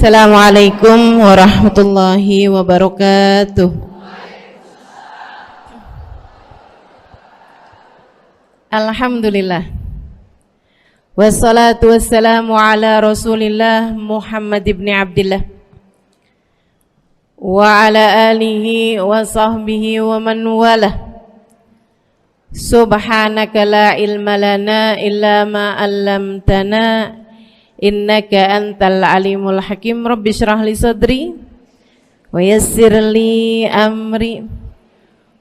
Assalamualaikum warahmatullahi wabarakatuh. Alhamdulillah. Wassalatu wassalamu ala Rasulillah Muhammad ibn Abdillah wa ala alihi wa sahbihi wa man walah. Subhanaka la ilma lana illa ma 'allamtana innaka antal alimul hakim. Rabbi shrah li sadri wa yassir li amri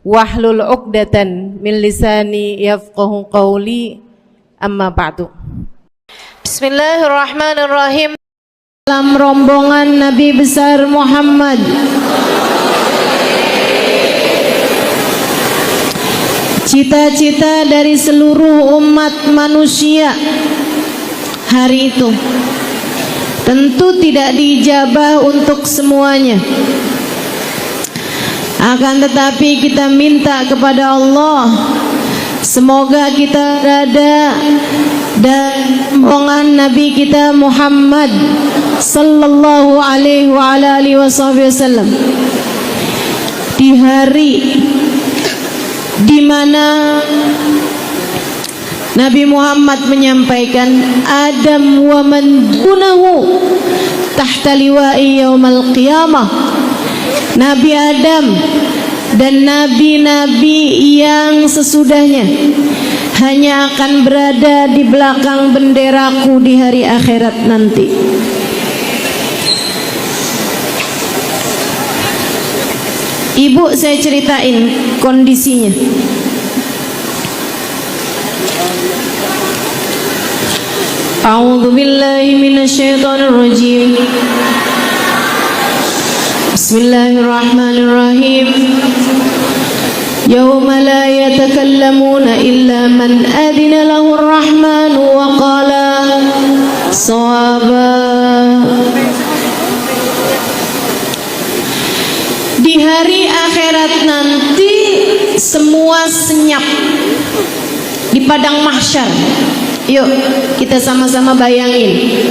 wahlul 'uqdatan min lisani yafqahu qawli. Amma ba'du. Bismillahirrahmanirrahim. Dalam rombongan Nabi besar Muhammad, cita-cita dari seluruh umat manusia hari itu tentu tidak diijabah untuk semuanya. Akan tetapi kita minta kepada Allah, semoga kita berada dan rombongan Nabi kita Muhammad sallallahu alaihi wa alihi wasallam di hari di mana Nabi Muhammad menyampaikan Adam wa man dunahu tahta liwa'i yaumal qiyamah. Nabi Adam dan nabi-nabi yang sesudahnya hanya akan berada di belakang benderaku di hari akhirat nanti. Ibu saya ceritain kondisinya. A'udzu billahi minasyaitonir rajim. Bismillahirrahmanirrahim. Yauma la yatakallamuna illa man adina lahu ar-rahmanu wa qala shawaba. Di hari akhirat nanti semua senyap di padang mahsyar. Yuk kita sama-sama bayangin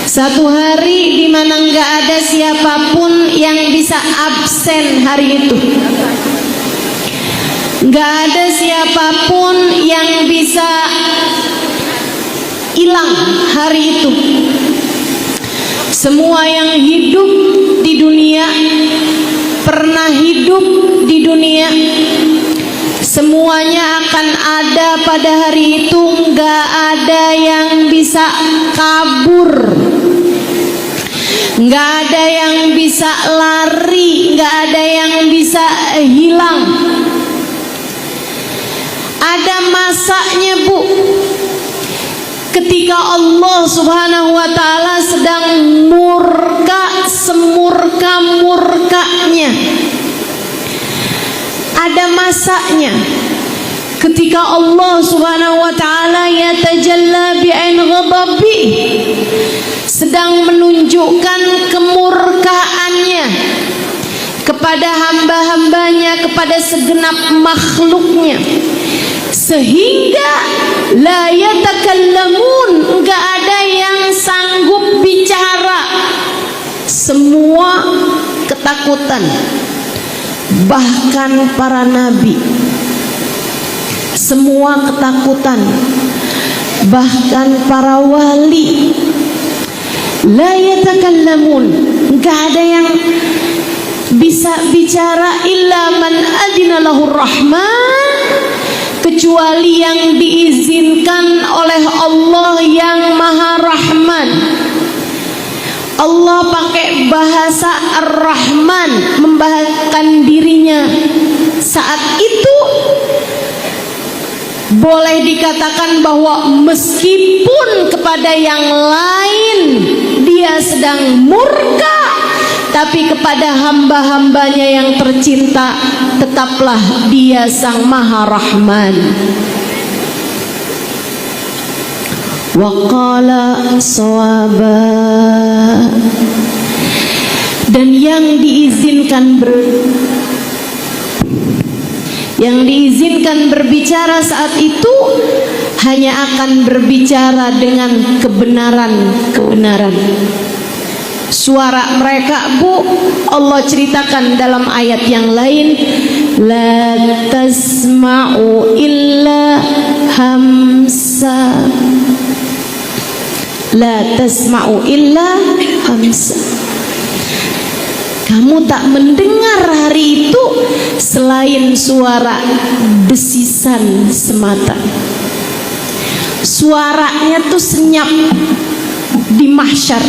satu hari di mana nggak ada siapapun yang bisa absen hari itu, nggak ada siapapun yang bisa hilang hari itu. Semua yang hidup di dunia, pernah hidup di dunia, semuanya akan ada pada hari itu. Nggak ada yang bisa kabur, nggak ada yang bisa lari, nggak ada yang bisa hilang. Ada masanya, Bu, ketika Allah subhanahu wa ta'ala sedang murka semurka-murkanya. Ada masanya ketika Allah subhanahu wa ta'ala yatajalla bi'ain ghadabi, sedang menunjukkan kemurkaannya kepada hamba-hambanya, kepada segenap makhluknya, sehingga la yatakallamun, enggak ada yang sanggup bicara. Semua ketakutan, bahkan para nabi, semua ketakutan, bahkan para wali. La yatakallamun, enggak ada yang bisa bicara illa man adina lahur rahman, kecuali yang diizinkan oleh Allah yang Maha Rahman. Allah pakai bahasa Ar-Rahman membahasakan dirinya. Saat itu boleh dikatakan bahwa meskipun kepada yang lain dia sedang murka, tapi kepada hamba-hambanya yang tercinta tetaplah dia Sang Maha Rahman. Wa qala shawaba, dan yang diizinkan berbicara saat itu hanya akan berbicara dengan kebenaran. Suara mereka, Bu, Allah ceritakan dalam ayat yang lain, la tasma'u illa hamsa, la tasma'u illa hamsa. Kamu tak mendengar hari itu selain suara desisan semata. Suaranya tuh senyap di mahsyar.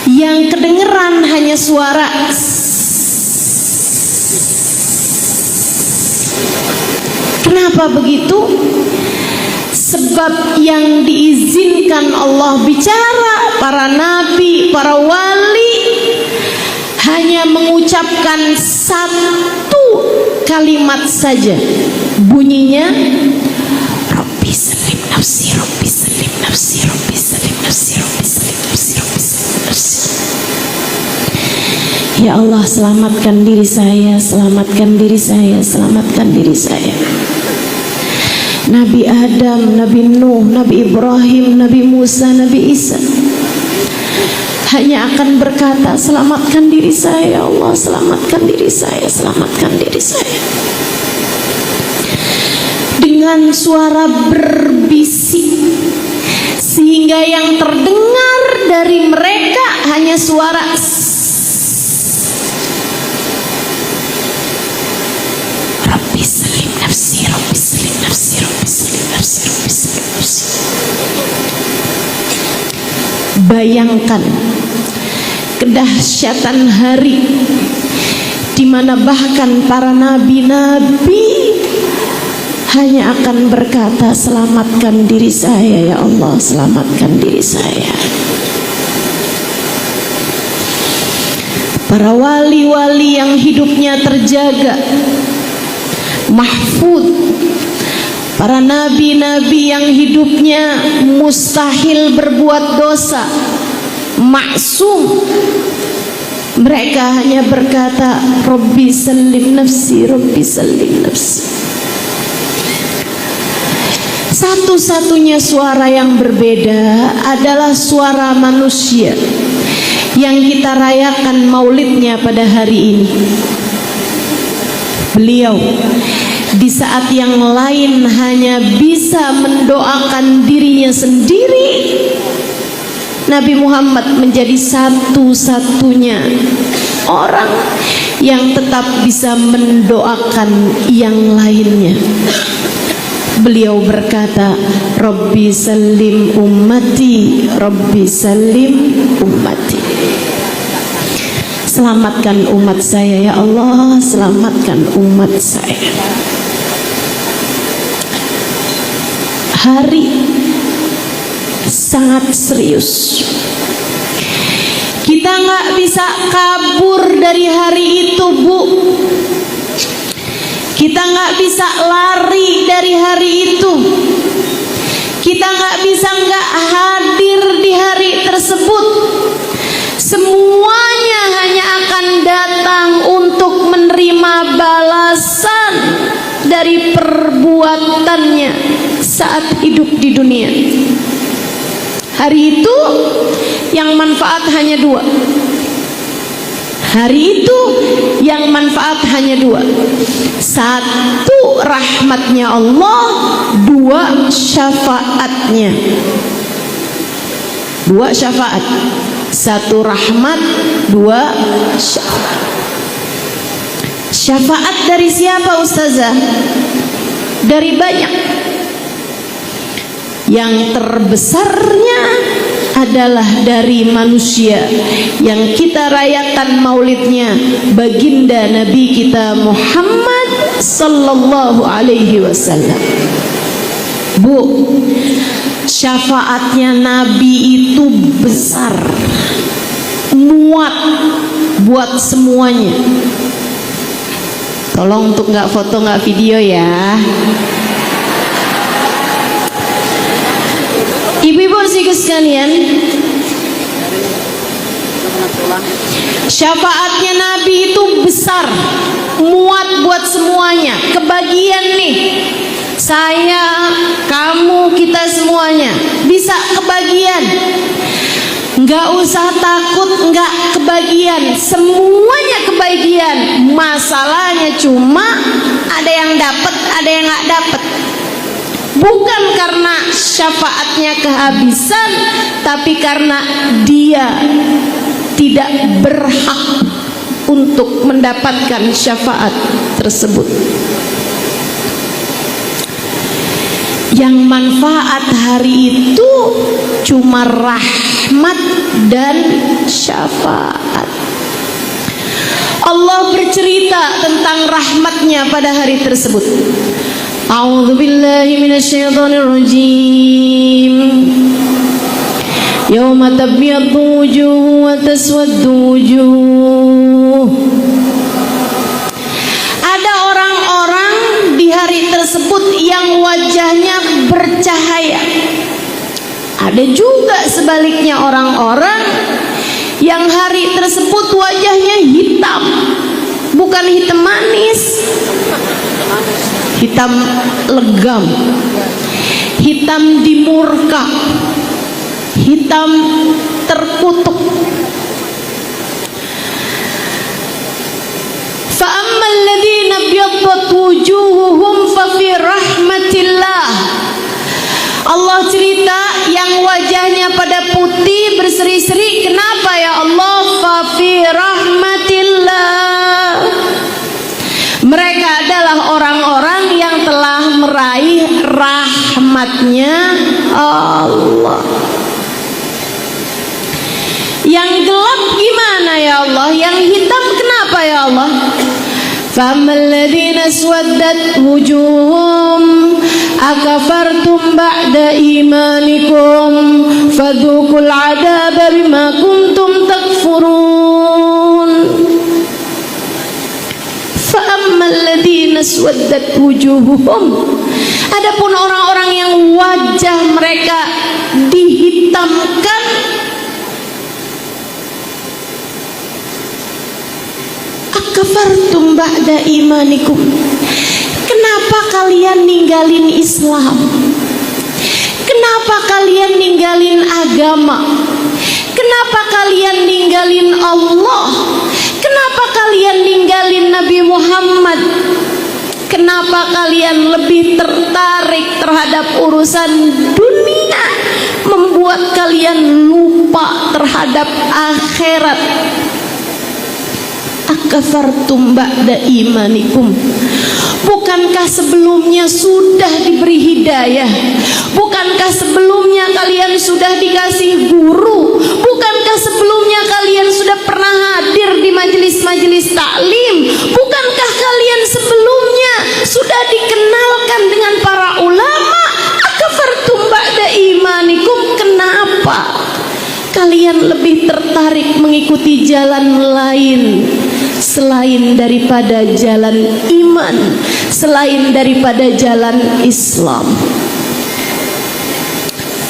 Yang kedengeran hanya suara Kenapa begitu? Sebab yang diizinkan Allah bicara, para nabi, para wali hanya mengucapkan satu kalimat saja. Bunyinya Rabbi salim nafsi, Rabbi salim nafsi, Rabbi salim nafsi, Rabbi salim nafsi, Rabbi salim nafsi. Ya Allah, selamatkan diri saya, selamatkan diri saya, selamatkan diri saya. Nabi Adam, Nabi Nuh, Nabi Ibrahim, Nabi Musa, Nabi Isa hanya akan berkata, selamatkan diri saya, ya Allah, selamatkan diri saya, selamatkan diri saya. Dengan suara berbisik, sehingga yang terdengar dari mereka hanya suara Rabbi salim nafsi, Rabbi salim nafsi, Rabbi salim nafsi, Rabbi salim nafsi. Bayangkan kedahsyatan hari di mana bahkan para nabi-nabi hanya akan berkata, selamatkan diri saya, ya Allah, selamatkan diri saya. Para wali-wali yang hidupnya terjaga, mahfud, para nabi-nabi yang hidupnya mustahil berbuat dosa, maksum, mereka hanya berkata, Rabbi salim nafsi, Rabbi salim nafsi. Satu-satunya suara yang berbeda adalah suara manusia yang kita rayakan maulidnya pada hari ini. Beliau di saat yang lain hanya bisa mendoakan dirinya sendiri, Nabi Muhammad menjadi satu-satunya orang yang tetap bisa mendoakan yang lainnya. Beliau berkata, Rabbi salim ummati, Rabbi salim ummati. Selamatkan umat saya, ya Allah, selamatkan umat saya. Hari sangat serius. Kita nggak bisa kabur dari hari itu, Bu. Kita nggak bisa lari dari hari itu. Kita nggak bisa nggak hadir di hari tersebut. Semuanya hanya akan datang untuk menerima balasan dari perbuatannya saat hidup di dunia. Hari itu yang manfaat hanya dua. Hari itu yang manfaat hanya dua. Satu, rahmatnya Allah. Dua, syafaatnya. Dua syafaat. Satu rahmat, dua syafaat. Syafaat dari siapa, Ustazah? Dari banyak. Yang terbesarnya adalah dari manusia yang kita rayakan maulidnya, baginda Nabi kita Muhammad sallallahu alaihi wasallam. Bu, syafaatnya Nabi itu besar, muat buat semuanya. Tolong untuk nggak foto nggak video ya. Ibu-ibu sekalian, syafaatnya Nabi itu besar, muat buat semuanya. Kebagian nih, saya, kamu, kita semuanya bisa kebagian. Nggak usah takut nggak kebagian, semuanya kebagian. Masalahnya cuma ada yang dapat, ada yang nggak dapat. Bukan karena syafaatnya kehabisan, tapi karena dia tidak berhak untuk mendapatkan syafaat tersebut. Yang manfaat hari itu cuma rahmat dan syafaat. Allah bercerita tentang rahmatnya pada hari tersebut. A'udzubillahi minasyaitonirrajim. Yauma tabyaddu wujuh wa taswaddu wujuh. Ada orang-orang di hari tersebut yang wajahnya bercahaya. Ada juga sebaliknya orang-orang yang hari tersebut wajahnya hitam. Bukan hitam manis, hitam legam, hitam dimurka, hitam terkutuk. فَأَمَّا الَّذِينَ ابْيَضَّتْ وُجُوهُهُمْ فَفِي رَحْمَةِ اللَّهِ. Allah cerita yang wajahnya pada putih berseri-seri, kenapa ya Allah? فَفِي رَحْمَةِ اللَّهِ. Mereka adalah orang-orang yang telah meraih rahmatnya Allah. Yang gelap gimana ya Allah? Yang hitam kenapa ya Allah? فَأَمَّا الَّذِينَ اسْوَدَّتْ وُجُوهُهُمْ أَكَفَرْتُمْ بَعْدَ إِيمَانِكُمْ فَذُوقُوا الْعَذَابَ بِمَا كُنْتُمْ تَكْفُرُونَ. فَأَمَّا الَّذِينَ اسْوَدَّتْ وُجُوهُهُمْ. Adapun orang-orang yang wajah mereka dihitamkan, akafartum ba'da imanikum. Kenapa kalian ninggalin Islam? Kenapa kalian ninggalin agama? Kenapa kalian ninggalin Allah? Kenapa kalian ninggalin Nabi Muhammad? Kenapa kalian lebih tertarik terhadap urusan dunia, membuat kalian lupa terhadap akhirat? Akafartum ba'da imanikum. Bukankah sebelumnya sudah diberi hidayah? Bukankah sebelumnya kalian sudah dikasih guru? Bukankah sebelumnya kalian sudah pernah hadir di majelis-majelis taklim? Bukankah kalian sebelumnya sudah dikenalkan dengan para ulama? Akafartum ba'da imanikum. Kenapa kalian lebih tertarik mengikuti jalan lain selain daripada jalan iman, selain daripada jalan Islam?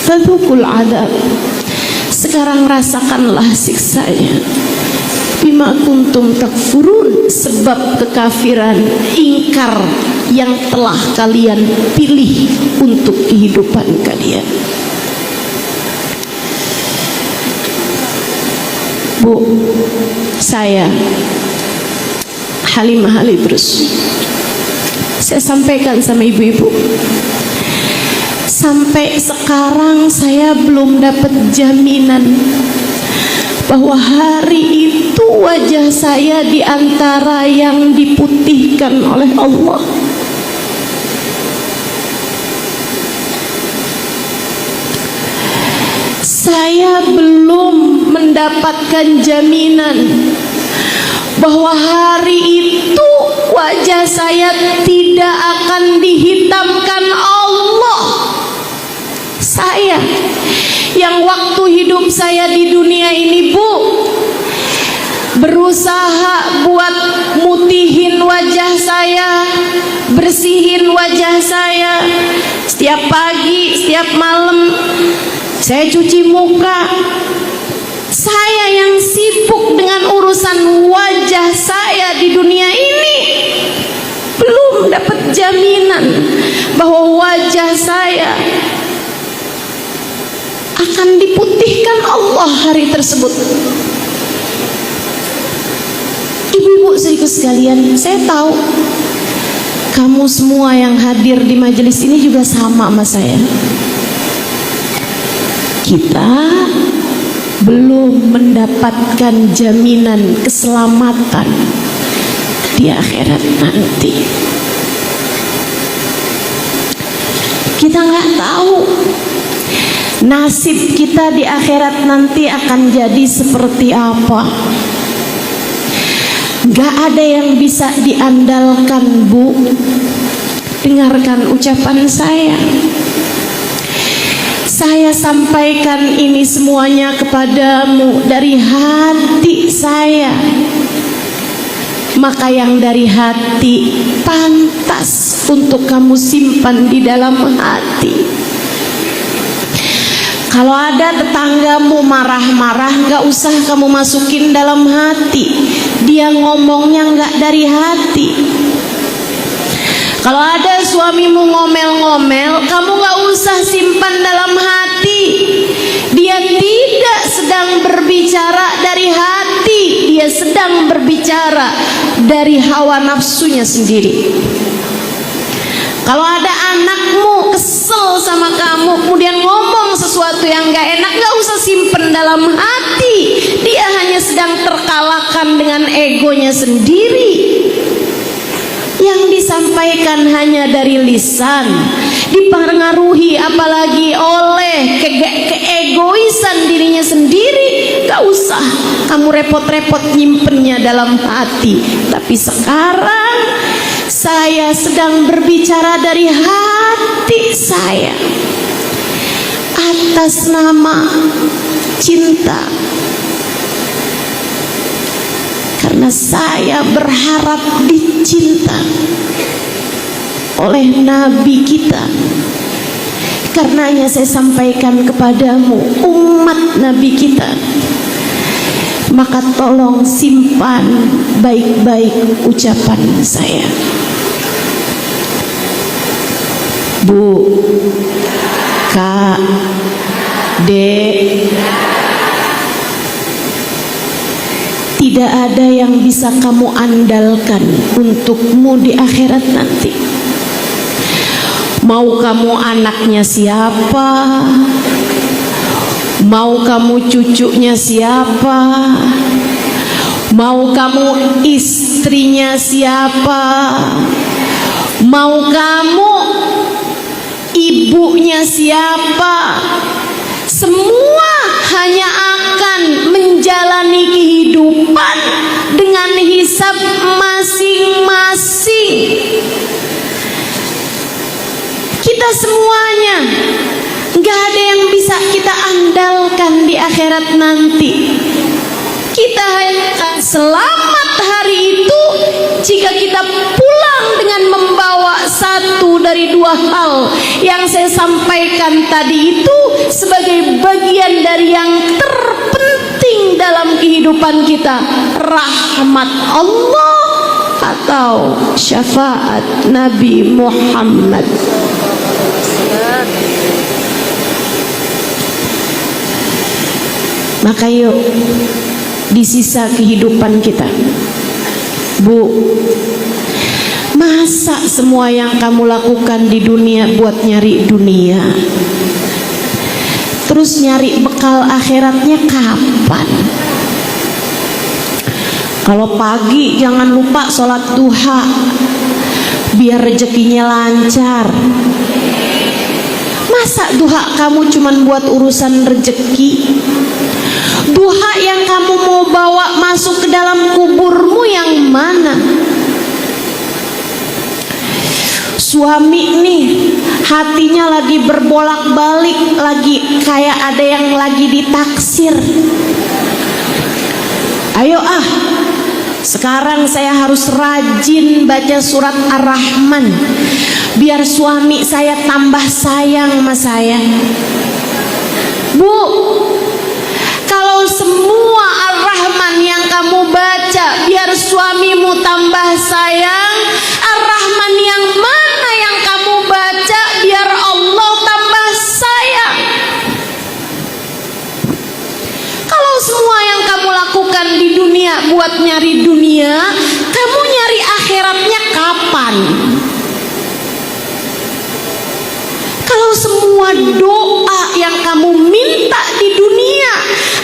Fadzuqul adzab. Sekarang rasakanlah siksanya. Bima kuntum takfurun, sebab kekafiran, ingkar yang telah kalian pilih untuk kehidupan kalian. Bu, saya Halimah Halidrus, saya sampaikan sama ibu-ibu, sampai sekarang saya belum dapat jaminan bahwa hari itu wajah saya di antara yang diputihkan oleh Allah. Saya belum mendapatkan jaminan bahwa hari itu wajah saya tidak akan dihitamkan Allah. Saya yang waktu hidup saya di dunia ini, Bu, berusaha buat mutihin wajah saya, bersihin wajah saya. Setiap pagi, setiap malam saya cuci muka. Saya yang sibuk dengan urusan wajah saya di dunia ini, belum dapat jaminan bahwa wajah saya akan diputihkan Allah hari tersebut. Ibu-ibu saudaraku sekalian, saya tahu kamu semua yang hadir di majelis ini juga sama sama saya. Kita belum mendapatkan jaminan keselamatan di akhirat nanti. Kita nggak tahu nasib kita di akhirat nanti akan jadi seperti apa. Gak ada yang bisa diandalkan, Bu. Dengarkan ucapan saya. Saya sampaikan ini semuanya kepadamu dari hati saya. Maka yang dari hati pantas untuk kamu simpan di dalam hati. Kalau ada tetanggamu marah-marah, gak usah kamu masukin dalam hati. Dia ngomongnya gak dari hati. Kalau ada suamimu ngomel-ngomel, kamu gak usah simpan dalam hati. Dia tidak sedang berbicara dari hati. Dia sedang berbicara dari hawa nafsunya sendiri. Kalau ada anakmu kesel sama kamu, kemudian ngomong sesuatu yang gak enak, gak usah simpen dalam hati. Dia hanya sedang terkalahkan dengan egonya sendiri. Yang disampaikan hanya dari lisan, dipengaruhi apalagi oleh keegoisan dirinya sendiri. Gak usah kamu repot-repot nyimpennya dalam hati. Tapi sekarang saya sedang berbicara dari hati saya atas nama cinta, karena saya berharap dicinta oleh Nabi kita. Karenanya saya sampaikan kepadamu, umat Nabi kita, maka tolong simpan baik-baik ucapan saya. Bu, Kak, Dek, tidak ada yang bisa kamu andalkan untukmu di akhirat nanti. Mau kamu anaknya siapa, mau kamu cucunya siapa, mau kamu istrinya siapa, mau kamu ibunya siapa, semua hanya akan menjalani kehidupan dengan hisab masing-masing. Kita semuanya gak ada yang bisa kita andalkan di akhirat nanti. Kita hanya akan selamat hari itu jika kita pulang dengan membawa satu dari dua hal yang saya sampaikan tadi itu sebagai bagian dari yang terpenting dalam kehidupan kita, rahmat Allah atau syafaat Nabi Muhammad. Maka yuk, di sisa kehidupan kita, Bu, masa semua yang kamu lakukan di dunia buat nyari dunia, terus nyari bekal akhiratnya kapan? Kalau pagi jangan lupa sholat duha biar rezekinya lancar. Masa duha kamu cuman buat urusan rezeki? Duha yang kamu mau bawa masuk ke dalam kuburmu yang mana? Suami nih hatinya lagi berbolak-balik, lagi kayak ada yang lagi ditaksir. Ayo sekarang saya harus rajin baca surat Ar-Rahman biar suami saya tambah sayang sama saya. Bu, kalau semua Ar-Rahman yang kamu baca biar suamimu tambah sayang, Ar-Rahman yang mana yang kamu baca biar Allah tambah sayang? Kalau nggak buat nyari dunia, kamu nyari akhiratnya kapan? Kalau semua doa yang kamu minta di dunia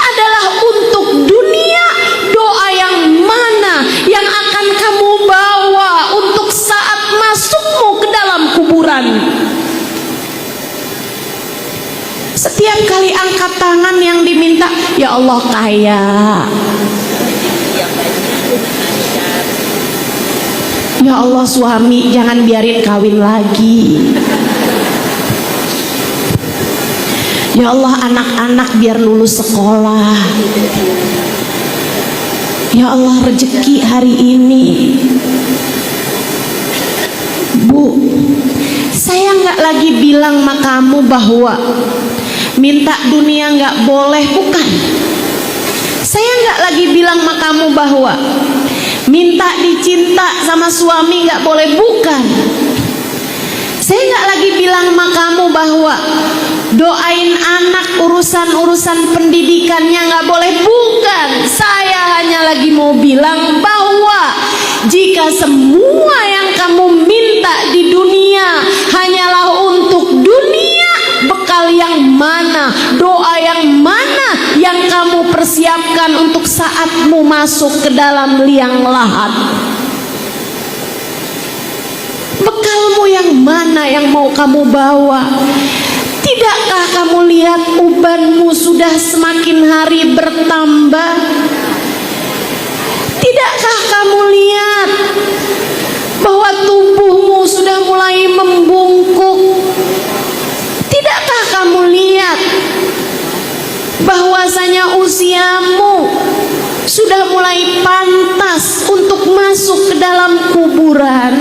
adalah untuk dunia, doa yang mana yang akan kamu bawa untuk saat masukmu ke dalam kuburan? Setiap kali angkat tangan yang diminta, ya Allah kaya, ya Allah suami jangan biarin kawin lagi, ya Allah anak-anak biar lulus sekolah, ya Allah rezeki hari ini. Bu, saya nggak lagi bilang sama kamu bahwa minta dunia nggak boleh, bukan. Saya nggak lagi bilang sama kamu bahwa minta dicinta sama suami nggak boleh, bukan. Saya nggak lagi bilang sama kamu bahwa doain anak urusan pendidikannya nggak boleh, bukan. Saya hanya lagi mau bilang bahwa jika semua yang kamu minta di dunia hanyalah untuk dunia, bekal yang mana, doa yang mana yang kamu persiapkan untuk saatmu masuk ke dalam liang lahat? Bekalmu yang mana yang mau kamu bawa? Tidakkah kamu lihat ubanmu sudah semakin hari bertambah? Tidakkah kamu lihat bahwa tubuhmu sudah mulai membungkuk? Tidakkah kamu lihat bahwasanya usiamu sudah mulai pantas untuk masuk ke dalam kuburan?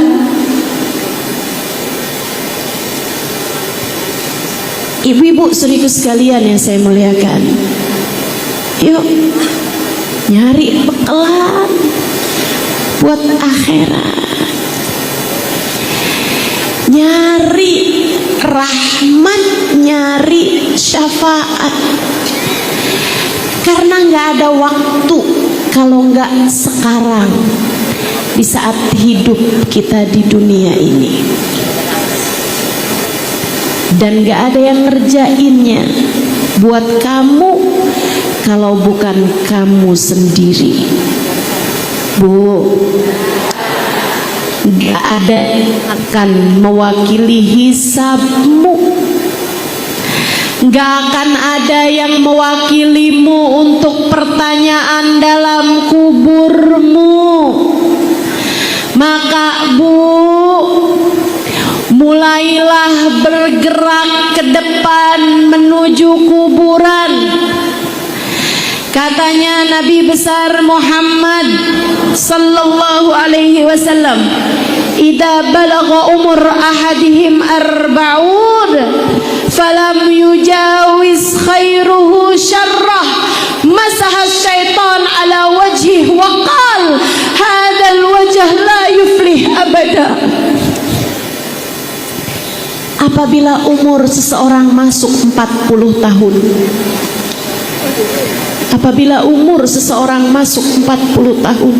Ibu-ibu saudaraku sekalian yang saya muliakan, yuk nyari bekalan buat akhirat, nyari rahmat, nyari syafaat. Karena nggak ada waktu kalau nggak sekarang, di saat hidup kita di dunia ini. Dan gak ada yang ngerjainnya buat kamu kalau bukan kamu sendiri. Bu, gak ada yang akan mewakili hisabmu, gak akan ada yang mewakilimu untuk pertanyaan dalam kuburmu. Maka Bu, mulailah bergerak ke depan menuju kuburan. Katanya Nabi besar Muhammad sallallahu alaihi wasallam, "Idza balagha umur ahadihim arba'un falam yujawiz khairuhu syarrah masaha syaitan ala wajhihi wa qal hadzal wajh la yuflih abada." Apabila umur seseorang masuk 40 tahun, apabila umur seseorang masuk 40 tahun,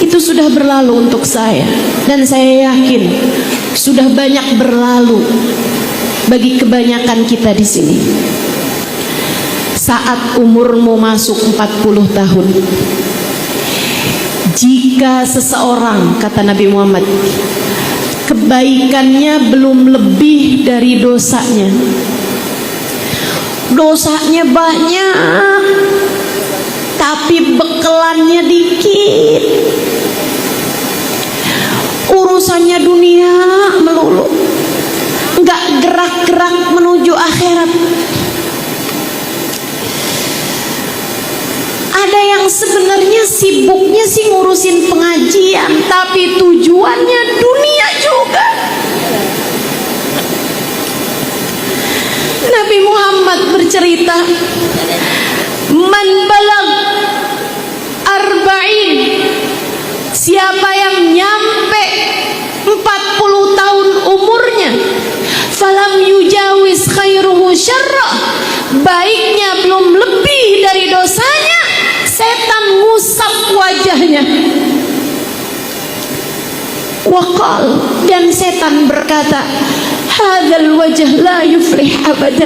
itu sudah berlalu untuk saya, dan saya yakin sudah banyak berlalu bagi kebanyakan kita di sini. Saat umurmu masuk 40 tahun, jika seseorang, kata Nabi Muhammad, kebaikannya belum lebih dari dosanya, dosanya banyak tapi bekelannya dikit, urusannya dunia melulu, nggak gerak-gerak menuju akhirat. Ada yang sebenarnya sibuknya sih ngurusin pengajian, tapi tujuannya dunia juga. Nabi Muhammad bercerita, "Man balag arba'in," siapa yang nyampe 40 tahun umurnya, falam yujawiz khairuhu syarrah, baiknya belum lebih dari dosanya, saya Waqal, dan setan berkata, hadzal wajh la yuflih abada.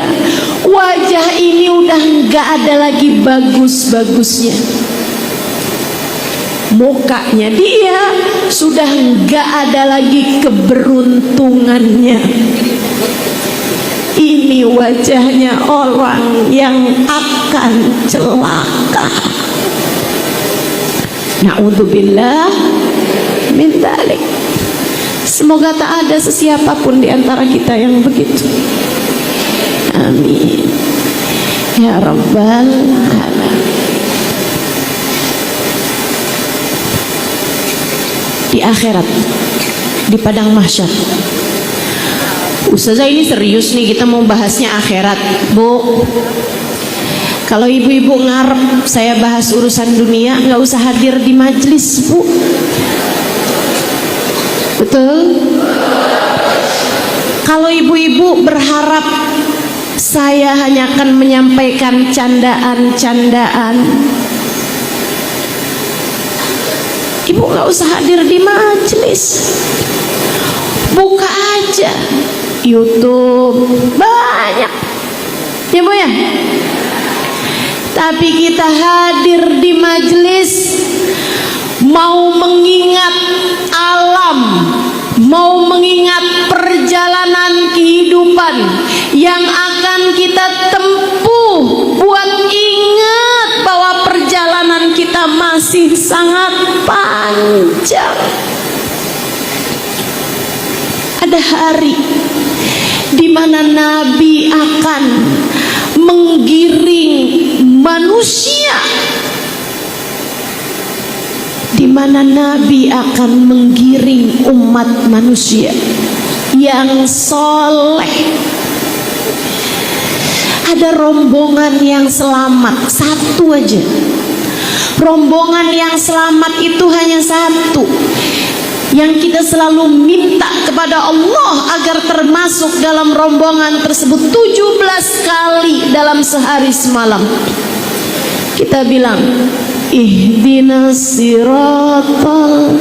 Wajah ini udah nggak ada lagi bagus-bagusnya. Mukanya dia sudah nggak ada lagi keberuntungannya. Ini wajahnya orang yang akan celaka. Na'udzubillah min dzalik. Semoga tak ada sesiapapun di antara kita yang begitu. Amin ya rabbal alamin. Di akhirat, di padang mahsyar. Ustazah, ini serius nih, kita mau bahasnya akhirat, Bu. Kalau ibu-ibu ngarep saya bahas urusan dunia, nggak usah hadir di majelis, Bu. Betul? Kalau ibu-ibu berharap saya hanya akan menyampaikan candaan-candaan, ibu nggak usah hadir di majelis. Buka aja YouTube, banyak ya Bu ya. Tapi kita hadir di majelis mau mengingat alam, mau mengingat perjalanan kehidupan yang akan kita tempuh, buat ingat bahwa perjalanan kita masih sangat panjang. Ada hari di mana Nabi akan menggiring manusia, di mana Nabi akan menggiring umat manusia yang soleh. Ada rombongan yang selamat, satu aja. Rombongan yang selamat itu hanya satu, yang kita selalu minta kepada Allah agar termasuk dalam rombongan tersebut 17 kali dalam sehari semalam. Kita bilang, ihdinas siratal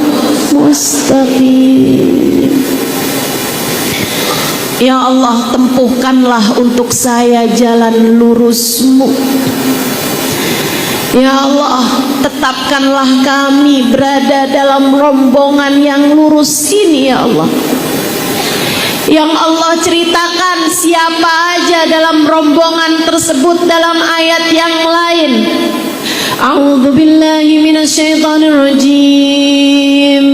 mustaqim. Ya Allah, tempuhkanlah untuk saya jalan lurus-Mu. Ya Allah, tetapkanlah kami berada dalam rombongan yang lurus ini ya Allah. Yang Allah ceritakan siapa aja dalam rombongan tersebut dalam ayat yang lain. A'udzu billahi minasyaitonir rajim.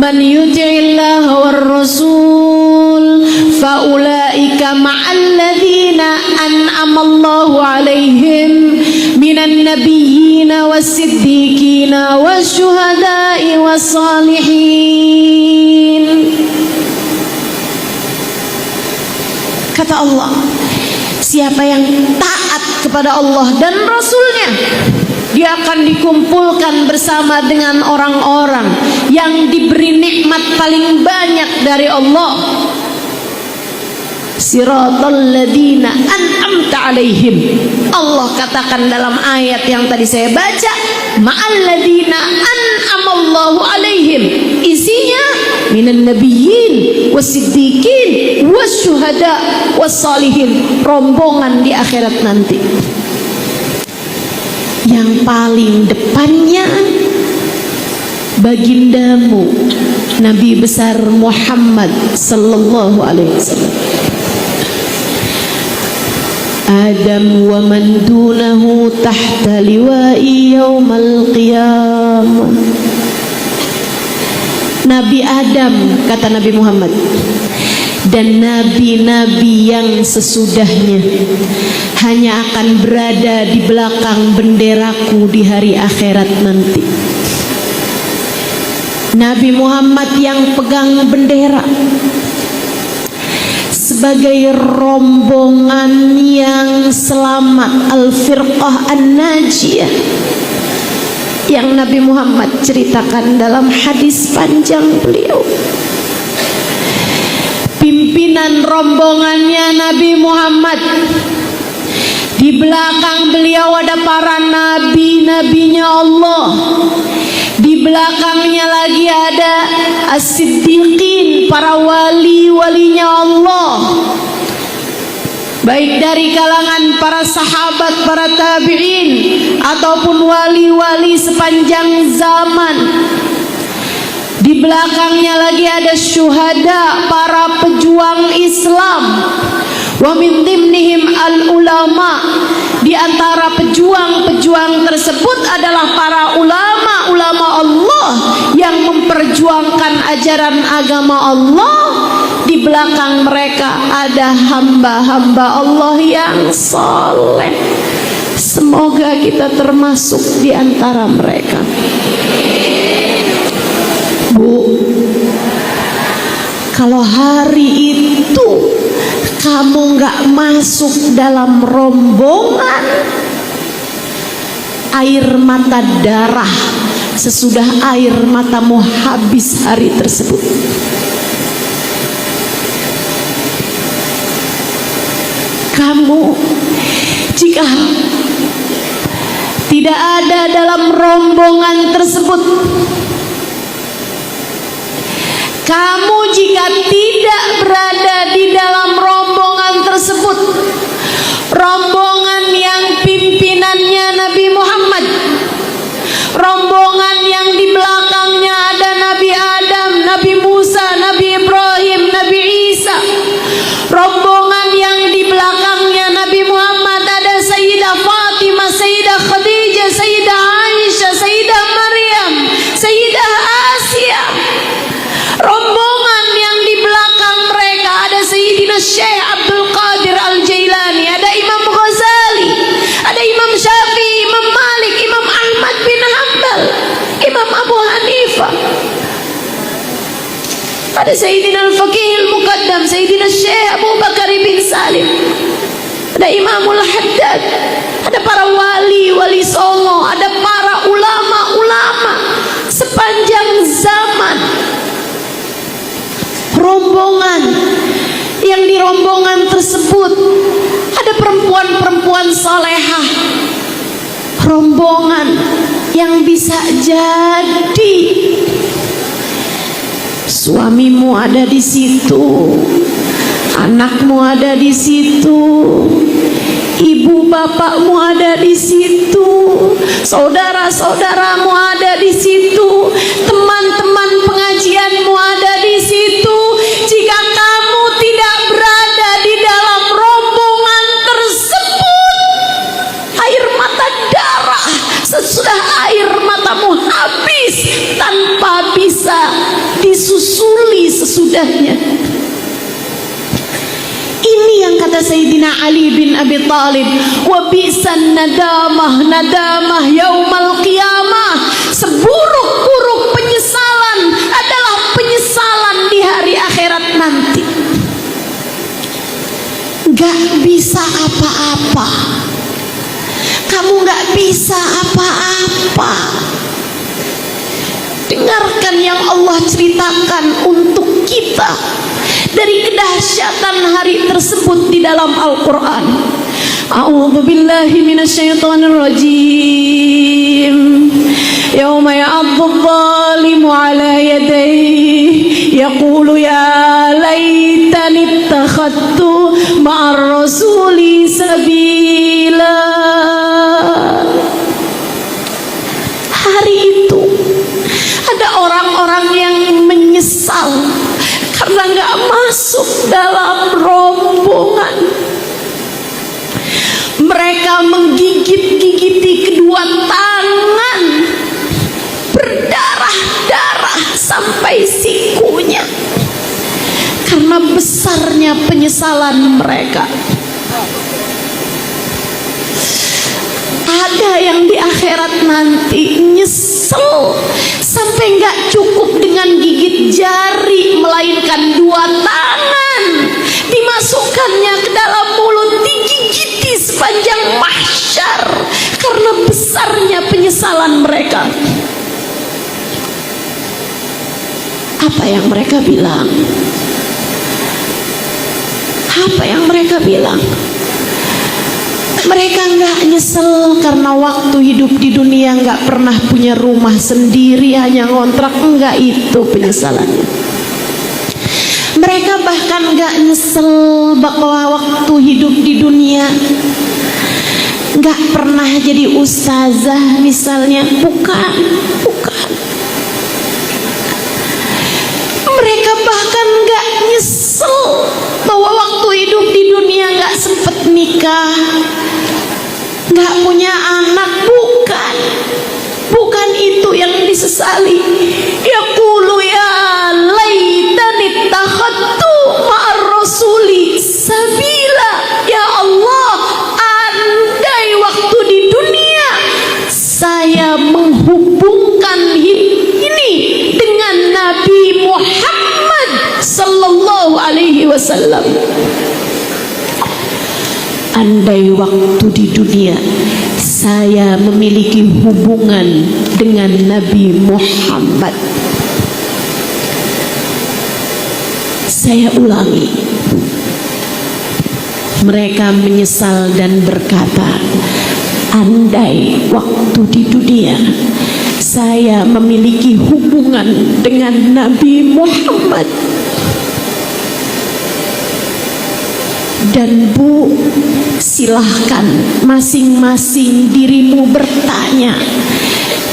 Man yuti'illah war rasul faulaika ma'al ladzina an'amallahu 'alaihim minan nabiyyina was-siddiqina wasyuhada'i was-salihin. Kata Allah, siapa yang taat kepada Allah dan Rasulnya, dia akan dikumpulkan bersama dengan orang-orang yang diberi nikmat paling banyak dari Allah. Siratal ladzina an'amta alaihim. Allah katakan dalam ayat yang tadi saya baca, ma'al ladzina an'amallahu alaihim. Isinya minan nabiyyin wasiddiqin wasyuhada wassalihin. Rombongan di akhirat nanti. Yang paling depannya bagindamu Nabi besar Muhammad sallallahu alaihi wasallam. Adam wa man dunahu tahta liwa'i yaumal qiyamah. Nabi Adam, kata Nabi Muhammad, dan nabi-nabi yang sesudahnya hanya akan berada di belakang benderaku di hari akhirat nanti. Nabi Muhammad yang pegang bendera sebagai rombongan yang selamat, al-firqah an-najiyah, yang Nabi Muhammad ceritakan dalam hadis panjang beliau. Pimpinan rombongannya Nabi Muhammad, di belakang beliau ada para nabi-nabinya Allah, di Di belakangnya lagi ada as-siddiqin, para wali-walinya Allah, baik dari kalangan para sahabat, para tabi'in, ataupun wali-wali sepanjang zaman. Di belakangnya lagi ada syuhada, para pejuang Islam. Wa min dimnihim al-ulama. Di antara pejuang-pejuang tersebut adalah para ulama-ulama Allah yang memperjuangkan ajaran agama Allah. Di belakang mereka ada hamba-hamba Allah yang saleh. Semoga kita termasuk di antara mereka. Bu, kalau hari itu kamu gak masuk dalam rombongan, air mata darah sesudah air matamu habis hari tersebut. Kamu jika tidak ada dalam rombongan tersebut, kamu jika tidak berada di dalam rombongan tersebut, rombongan yang pimpinannya Nabi Muhammad, rombongan yang di belakangnya ada Nabi Adam, Nabi Musa, Nabi Ibrahim, Nabi Isa, rombongan yang di belakangnya Nabi Muhammad ada Sayyidah Fatimah, Sayyidah Khadijah, Sayyidah Aisyah, Sayyidah Maryam, Sayyidah Asia. Rombongan yang di belakang mereka ada Sayyidina Syekh Abdul Qadir Al-Jailani, ada Imam Ghazali, ada Imam Syafi'i, Imam Malik, Imam Ahmad bin Hanbal, Imam Abu Hanifah, ada Sayyidina Al-Faqih Al-Muqaddam, Sayyidina Syekh Abu Bakar bin Salim, ada Imamul Haddad, ada para wali-wali songo, ada para ulama-ulama sepanjang zaman. Rombongan yang di rombongan tersebut ada perempuan-perempuan salehah, rombongan yang bisa jadi suamimu ada di situ, anakmu ada di situ, ibu bapakmu ada di situ, saudara-saudaramu ada di situ, teman-teman pengajianmu ada di situ. Jika kamu tidak berada di dalam rombongan tersebut, air mata darah sesudah air matamu habis tanpa bisa disusuli sesudahnya. Ini yang kata Sayyidina Ali bin Abi Thalib, wa bi'san nadamah nadamah yaumal qiyamah. Seburuk-buruk penyesalan adalah penyesalan di hari akhirat nanti. Gak bisa apa-apa, kamu gak bisa apa-apa. Dengarkan yang Allah ceritakan untuk kita dari kedahsyatan hari tersebut di dalam Al-Quran. A'udzu billahi minasyaitonir rajim. Yauma ya'addu adh-dhalimu 'ala yadayhi yaqulu ya laitani ittakhadtu ma'ar rasuli sabila. Hari itu ada orang-orang yang menyesal karena gak masuk dalam rombongan. Mereka menggigit-gigiti kedua tangan, berdarah-darah sampai sikunya karena besarnya penyesalan mereka. Ada yang di akhirat nanti nyesel sampai gak cukup dengan gigit jari, melainkan dua tangan dimasukkannya ke dalam mulut, digigiti sepanjang mahsyar karena besarnya penyesalan mereka. Apa yang mereka bilang? Apa yang mereka bilang? Mereka nggak nyesel karena waktu hidup di dunia nggak pernah punya rumah sendiri, hanya ngontrak. Enggak, itu penyesalannya. Mereka bahkan nggak nyesel bahwa waktu hidup di dunia nggak pernah jadi ustazah misalnya. Bukan. Mereka bahkan nggak nyesel bahwa waktu hidup di dunia nggak sempet nikah, nggak punya anak. Bukan itu yang disesali. Yaqulu ya laitani ittakhadtu ma'ar rasuli sabila. Ya Allah, andai waktu di dunia saya menghubungkan ini dengan Nabi Muhammad sallallahu alaihi wasallam. Andai waktu di dunia saya memiliki hubungan dengan Nabi Muhammad. Saya ulangi, mereka menyesal dan berkata, andai waktu di dunia saya memiliki hubungan dengan Nabi Muhammad. Dan Bu, silahkan masing-masing dirimu bertanya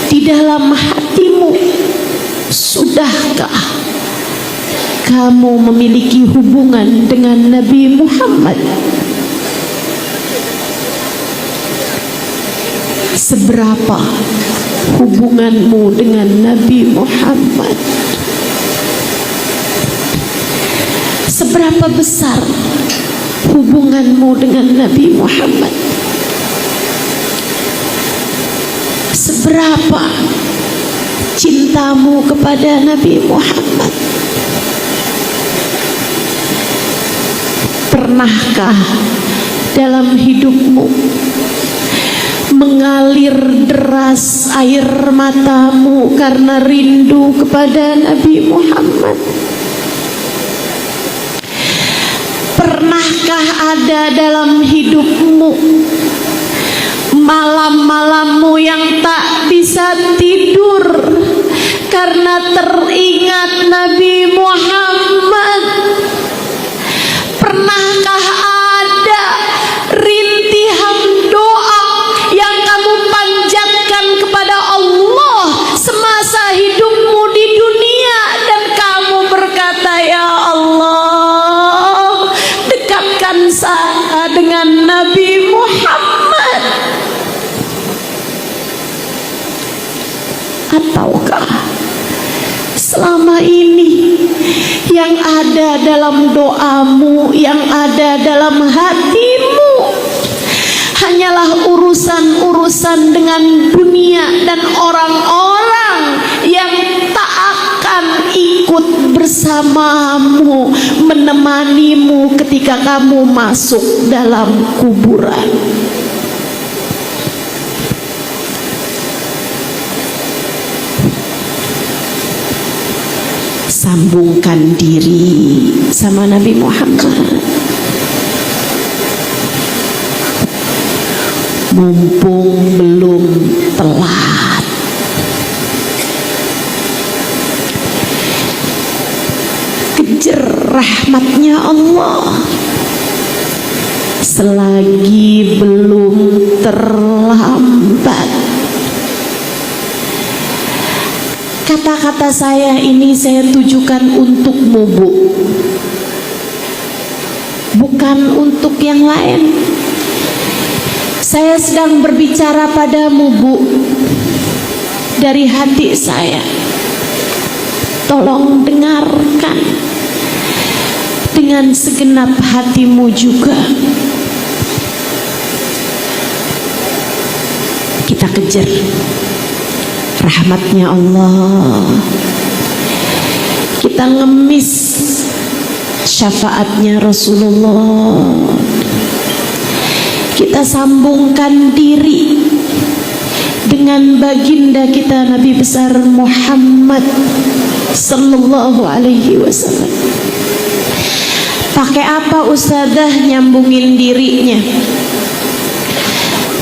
di dalam hatimu, sudahkah kamu memiliki hubungan dengan Nabi Muhammad? Seberapa hubunganmu dengan Nabi Muhammad? Seberapa besar hubunganmu dengan Nabi Muhammad? Seberapa cintamu kepada Nabi Muhammad? Pernahkah dalam hidupmu mengalir deras air matamu karena rindu kepada Nabi Muhammad? Pernahkah ada dalam hidupmu malam-malammu yang tak bisa tidur karena teringat Nabi Muhammad? Pernahkah ada rintihan doa yang kamu panjatkan kepada Allah semasa hidupmu di dunia dan kamu berkata, ya Allah, dekatkan saya dengan Nabi Muhammad? Ataukah selama ini yang ada dalam doamu, yang ada dalam hatimu hanyalah urusan-urusan dengan dunia dan orang-orang yang tak akan ikut bersamamu, menemanimu ketika kamu masuk dalam kuburan? Sambungkan diri sama Nabi Muhammad, mumpung belum telat. Kejar rahmatnya Allah selagi belum terlambat. Kata-kata saya ini saya tujukan untukmu, Bu, bukan untuk yang lain. Saya sedang berbicara padamu, Bu, dari hati saya. Tolong dengarkan dengan segenap hatimu juga. Kita kejar rahmatnya Allah, kita ngemis syafaatnya Rasulullah, kita sambungkan diri dengan baginda kita Nabi besar Muhammad sallallahu alaihi wasallam. Pakai apa ustazah nyambungin dirinya?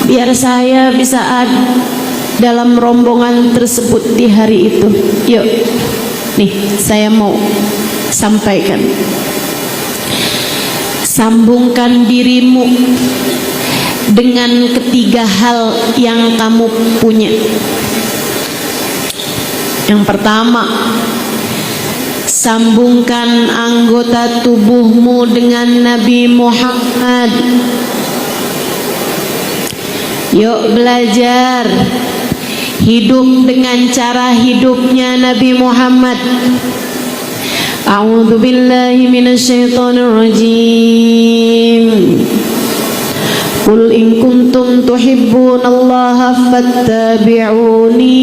biar saya bisa ada dalam rombongan tersebut di hari itu. Yuk, nih saya mau sampaikan. Sambungkan dirimu dengan ketiga hal yang kamu punya. Yang pertama, sambungkan anggota tubuhmu dengan Nabi Muhammad. Yuk belajar hidup dengan cara hidupnya Nabi Muhammad. A'udzu billahi minasyaitonir rajim. Qul in kuntum tuhibbunallaha fattabi'uni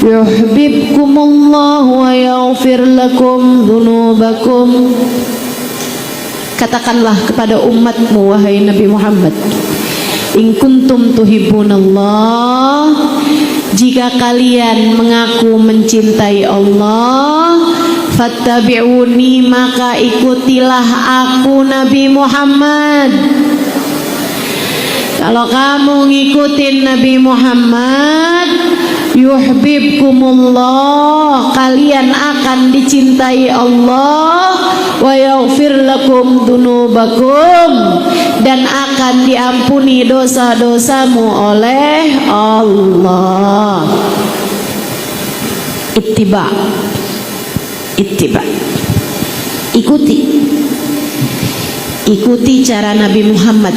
yuhibbukumullahu wa yaghfir lakum dzunubakum. Katakanlah kepada umatmu, wahai Nabi Muhammad, in kuntum tuhibbunallah, jika kalian mengaku mencintai Allah, fattabi'uni, maka ikutilah aku Nabi Muhammad. Kalau kamu ngikutin Nabi Muhammad, yuhibbukumullah, kalian akan dicintai Allah, wa yaghfir lakum dzunubakum, dan akan diampuni dosa-dosamu oleh Allah. Ittiba, ikuti cara Nabi Muhammad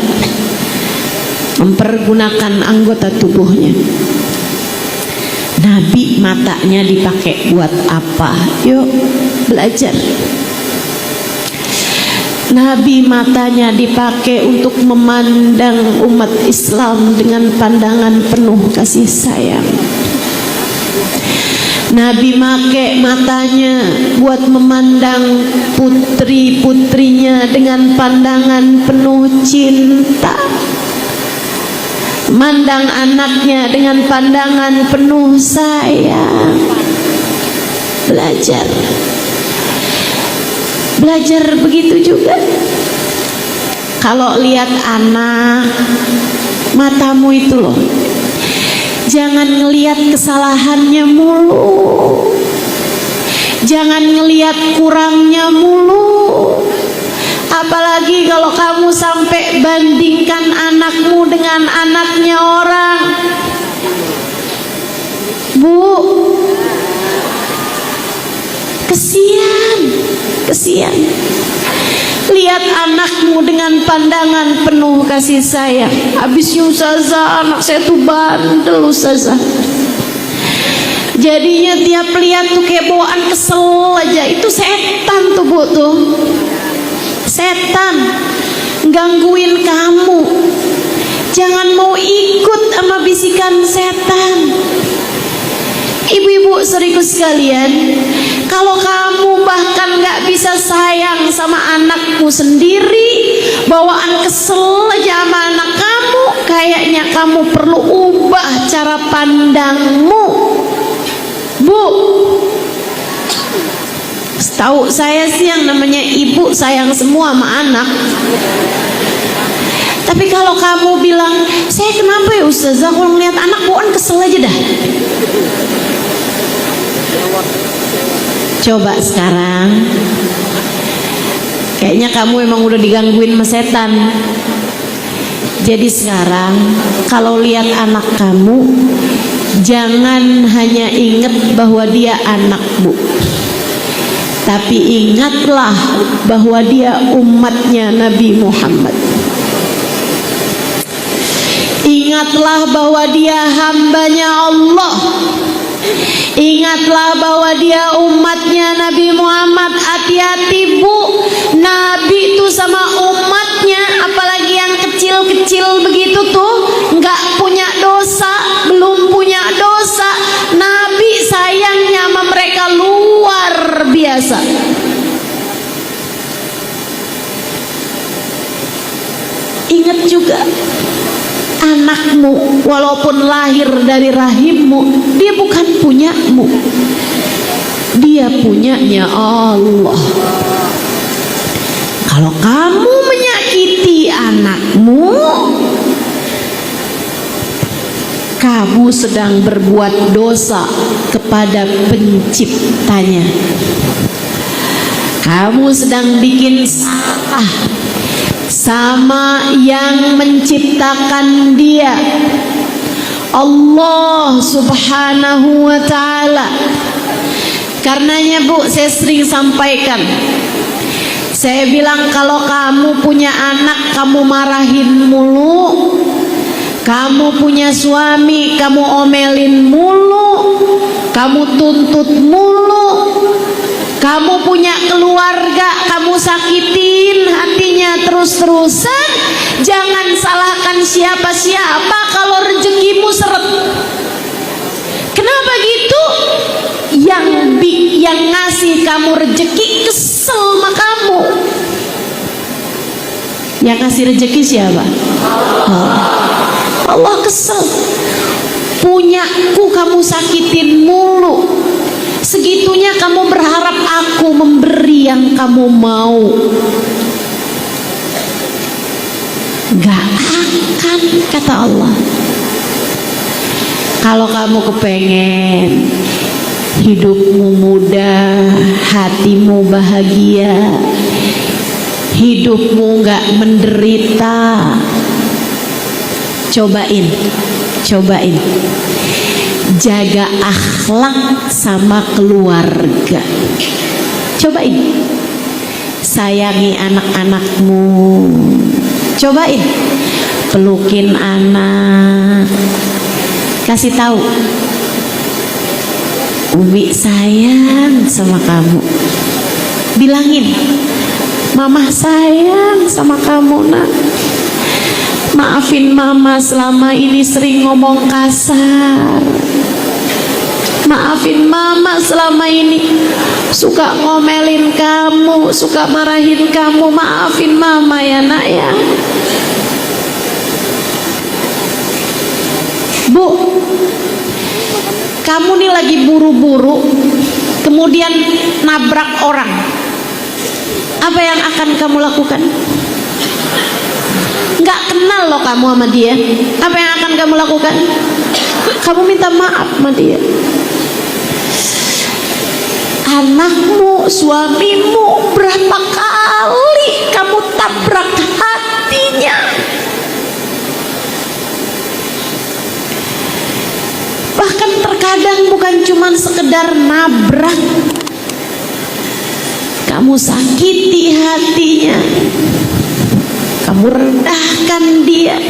mempergunakan anggota tubuhnya. Nabi matanya dipakai buat apa? Yuk belajar. Nabi matanya dipakai untuk memandang umat Islam dengan pandangan penuh kasih sayang. Nabi make matanya buat memandang putri-putrinya dengan pandangan penuh cinta. Mandang anaknya dengan pandangan penuh sayang. Belajar begitu juga. Kalau lihat anak, matamu itu loh, jangan ngelihat kesalahannya mulu, jangan ngelihat kurangnya mulu. Apalagi kalau kamu sampai bandingkan anakmu dengan anaknya orang. Bu, kesian. Lihat anakmu dengan pandangan penuh kasih sayang. Habisnya ustazah, anak saya tuh bandel ustazah. Jadinya tiap lihat tuh kayak bawaan kesel aja. Itu setan tuh bu tuh. Setan gangguin kamu. Jangan mau ikut sama bisikan setan. Ibu-ibu saudaraku sekalian, kalau kamu bahkan gak bisa sayang sama anakmu sendiri, bawaan kesel aja sama anak kamu, kayaknya kamu perlu ubah cara pandangmu. Bu, setahu saya sih yang namanya ibu sayang semua sama anak. Tapi kalau kamu bilang, saya kenapa ya ustazah kalau ngeliat anak bawaan kesel aja dah. Coba sekarang, kayaknya kamu emang udah digangguin sama setan. Jadi sekarang kalau lihat anak kamu, jangan hanya ingat bahwa dia anakmu, tapi ingatlah bahwa dia umatnya Nabi Muhammad. Ingatlah bahwa dia hambanya Allah. Ingatlah bahwa dia umatnya Nabi Muhammad. Hati-hati bu, Nabi itu sama umatnya, apalagi yang kecil-kecil begitu tuh, nggak punya dosa, belum punya dosa. Nabi sayangnya sama mereka luar biasa. Ingat juga, anakmu walaupun lahir dari rahimmu, dia bukan punyamu, dia punyanya Allah. Kalau kamu menyakiti anakmu, kamu sedang berbuat dosa kepada penciptanya. Kamu sedang bikin salah sama yang menciptakan dia, Allah Subhanahu wa ta'ala. Karenanya Bu, saya sering sampaikan, saya bilang kalau kamu punya anak kamu marahin mulu, kamu punya suami kamu omelin mulu, kamu tuntut mulu, kamu punya keluarga kamu sakitin hatinya terus-terusan, jangan salahkan siapa-siapa kalau rezekimu seret. Kenapa gitu? Yang ngasih kamu rezeki kesel sama kamu. Yang ngasih rezeki siapa? Allah kesel. Punyaku kamu sakitin mulu, segitunya kamu berharap aku memberi yang kamu mau. Gak akan, kata Allah. Kalau kamu kepengen hidupmu mudah, hatimu bahagia, hidupmu gak menderita, cobain jaga akhlak sama keluarga. Cobain sayangi anak-anakmu, cobain pelukin anak, kasih tahu Umi sayang sama kamu, bilangin Mama sayang sama kamu nak, maafin Mama selama ini sering ngomong kasar, maafin Mama selama ini suka ngomelin kamu, suka marahin kamu, maafin Mama ya nak ya. Bu, kamu nih lagi buru-buru kemudian nabrak orang, apa yang akan kamu lakukan? Nggak kenal loh kamu sama dia, apa yang akan kamu lakukan? Kamu minta maaf sama dia. Anakmu, suamimu, berapa kali kamu tabrak hatinya? Bahkan terkadang bukan cuma sekedar nabrak, kamu sakiti hatinya, kamu rendahkan dia.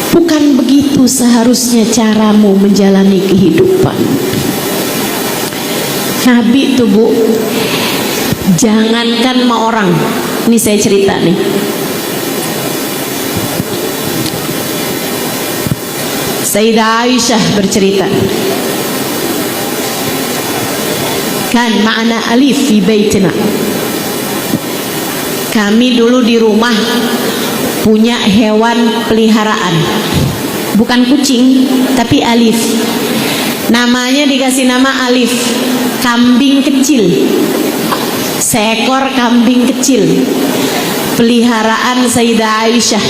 Bukan begitu seharusnya caramu menjalani kehidupan. Nabi tuh Bu, jangankan sama orang, ini saya cerita nih, Sayyidah Aisyah bercerita, kan ma'ana alif fi baitina, kami dulu di rumah punya hewan peliharaan, bukan kucing tapi alif, namanya dikasih nama Alif, kambing kecil, seekor kambing kecil peliharaan Sayyidah Aisyah,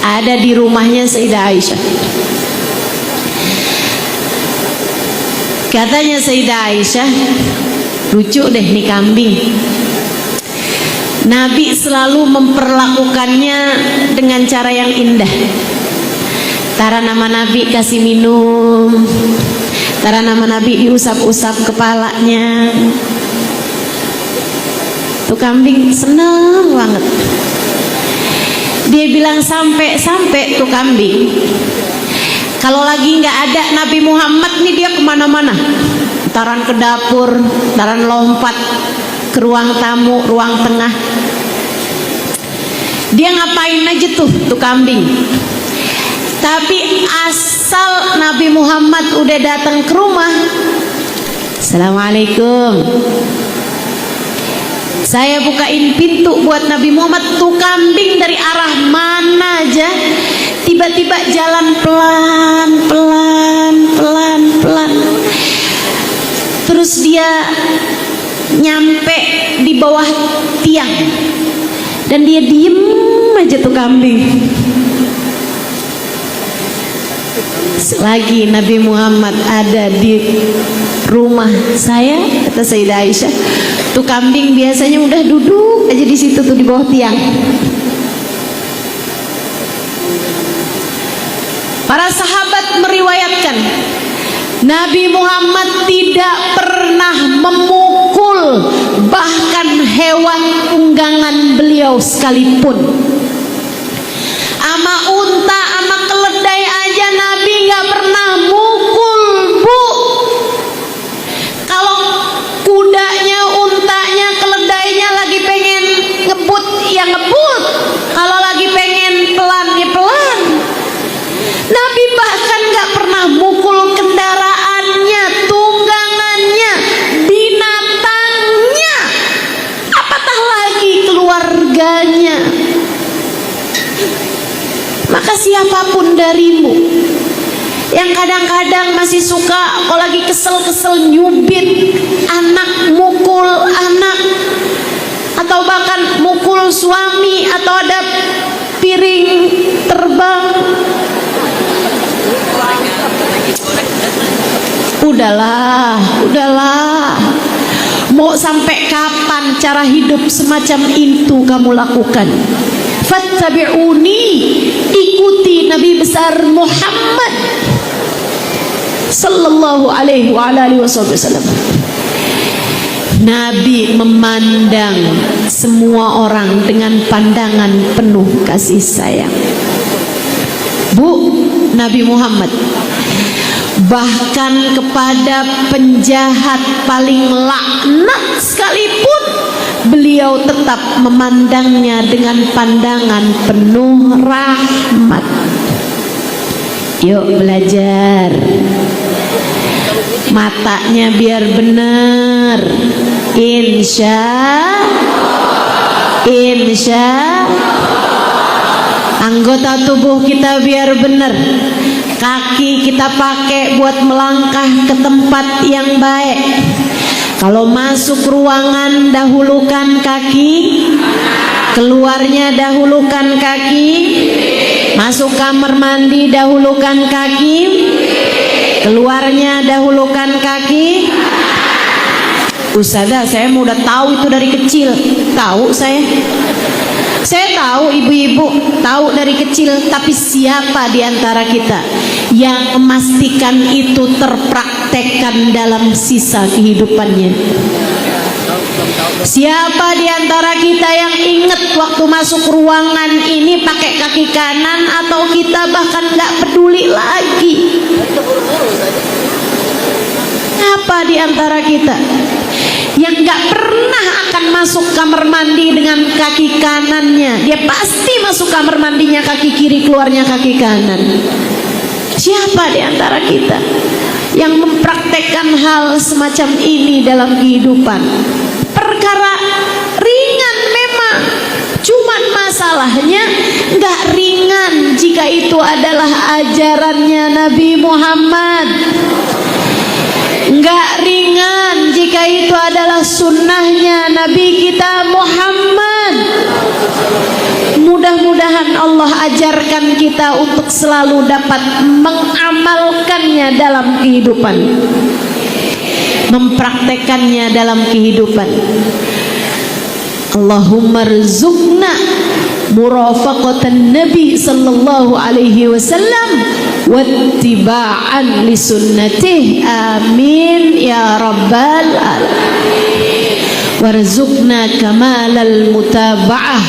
ada di rumahnya Sayyidah Aisyah. Katanya Sayyidah Aisyah, lucu deh nih kambing, Nabi selalu memperlakukannya dengan cara yang indah. Tara nama Nabi kasih minum, tara nama Nabi diusap-usap kepalanya. Tuh kambing senang banget. Dia bilang sampai tuh kambing, kalau lagi nggak ada Nabi Muhammad nih dia kemana-mana, taran ke dapur, taran lompat ke ruang tamu, ruang tengah. Dia ngapain aja tuh kambing. Tapi asal Nabi Muhammad udah datang ke rumah, Assalamualaikum, saya bukain pintu buat Nabi Muhammad, tuh kambing dari arah mana aja tiba-tiba jalan pelan-pelan, terus dia nyampe di bawah tiang, dan dia diem aja tuh kambing. Selagi Nabi Muhammad ada di rumah saya, kata Sayyidah Aisyah, tuh kambing biasanya udah duduk aja di situ tuh di bawah tiang. Para sahabat meriwayatkan Nabi Muhammad tidak pernah memukul bahkan hewan tunggangan beliau sekalipun. Ama unta, ama keledai aja Nabi nggak pernah mukul, Bu. Kalau kudanya, untanya, keledainya lagi pengen ngebut, ya ngebut. Kalau lagi pengen pelan, ya pelan. Nabi bahkan nggak pernah mukul kendaraannya, tunggangannya, binatangnya, apatah lagi keluarganya. Maka siapapun darimu yang kadang-kadang masih suka kalau lagi kesel-kesel nyubit anak, mukul anak, atau bahkan mukul suami, atau ada piring terbang, udahlah. Mau sampai kapan cara hidup semacam itu kamu lakukan? Fattabi'uni, ikuti Nabi besar Muhammad sallallahu alaihi wasallam. Nabi memandang semua orang dengan pandangan penuh kasih sayang. Bu, Nabi Muhammad bahkan kepada penjahat paling laknat sekalipun beliau tetap memandangnya dengan pandangan penuh rahmat. Yuk belajar, matanya biar benar, insya anggota tubuh kita biar benar, kaki kita pakai buat melangkah ke tempat yang baik. Kalau masuk ruangan dahulukan kaki, keluarnya dahulukan kaki, masuk kamar mandi dahulukan kaki, keluarnya dahulukan kaki. Ustazah, saya mau udah tahu itu dari kecil. Tahu saya tahu, ibu-ibu tahu dari kecil. Tapi siapa di antara kita yang memastikan itu terpraktekkan dalam sisa kehidupannya? Siapa di antara kita yang ingat waktu masuk ruangan ini pakai kaki kanan, atau kita bahkan nggak peduli lagi? Apa di antara kita yang nggak pernah akan masuk kamar mandi dengan kaki kanannya? Dia pasti masuk kamar mandinya kaki kiri, keluarnya kaki kanan. Siapa di antara kita yang mempraktekkan hal semacam ini dalam kehidupan? Perkara ringan memang, cuman masalahnya nggak ringan jika itu adalah ajarannya Nabi Muhammad. Nggak ringan jika itu adalah sunnahnya Nabi kita Muhammad. Mudah-mudahan Allah ajarkan kita untuk selalu dapat mengamalkannya dalam kehidupan, mempraktekannya dalam kehidupan. Allahumma rzuqna murafaqatan Nabi sallallahu alaihi wasallam wattiba'an li sunnatih, amin ya rabbal alamin. Warzuqna kamalal mutaba'ah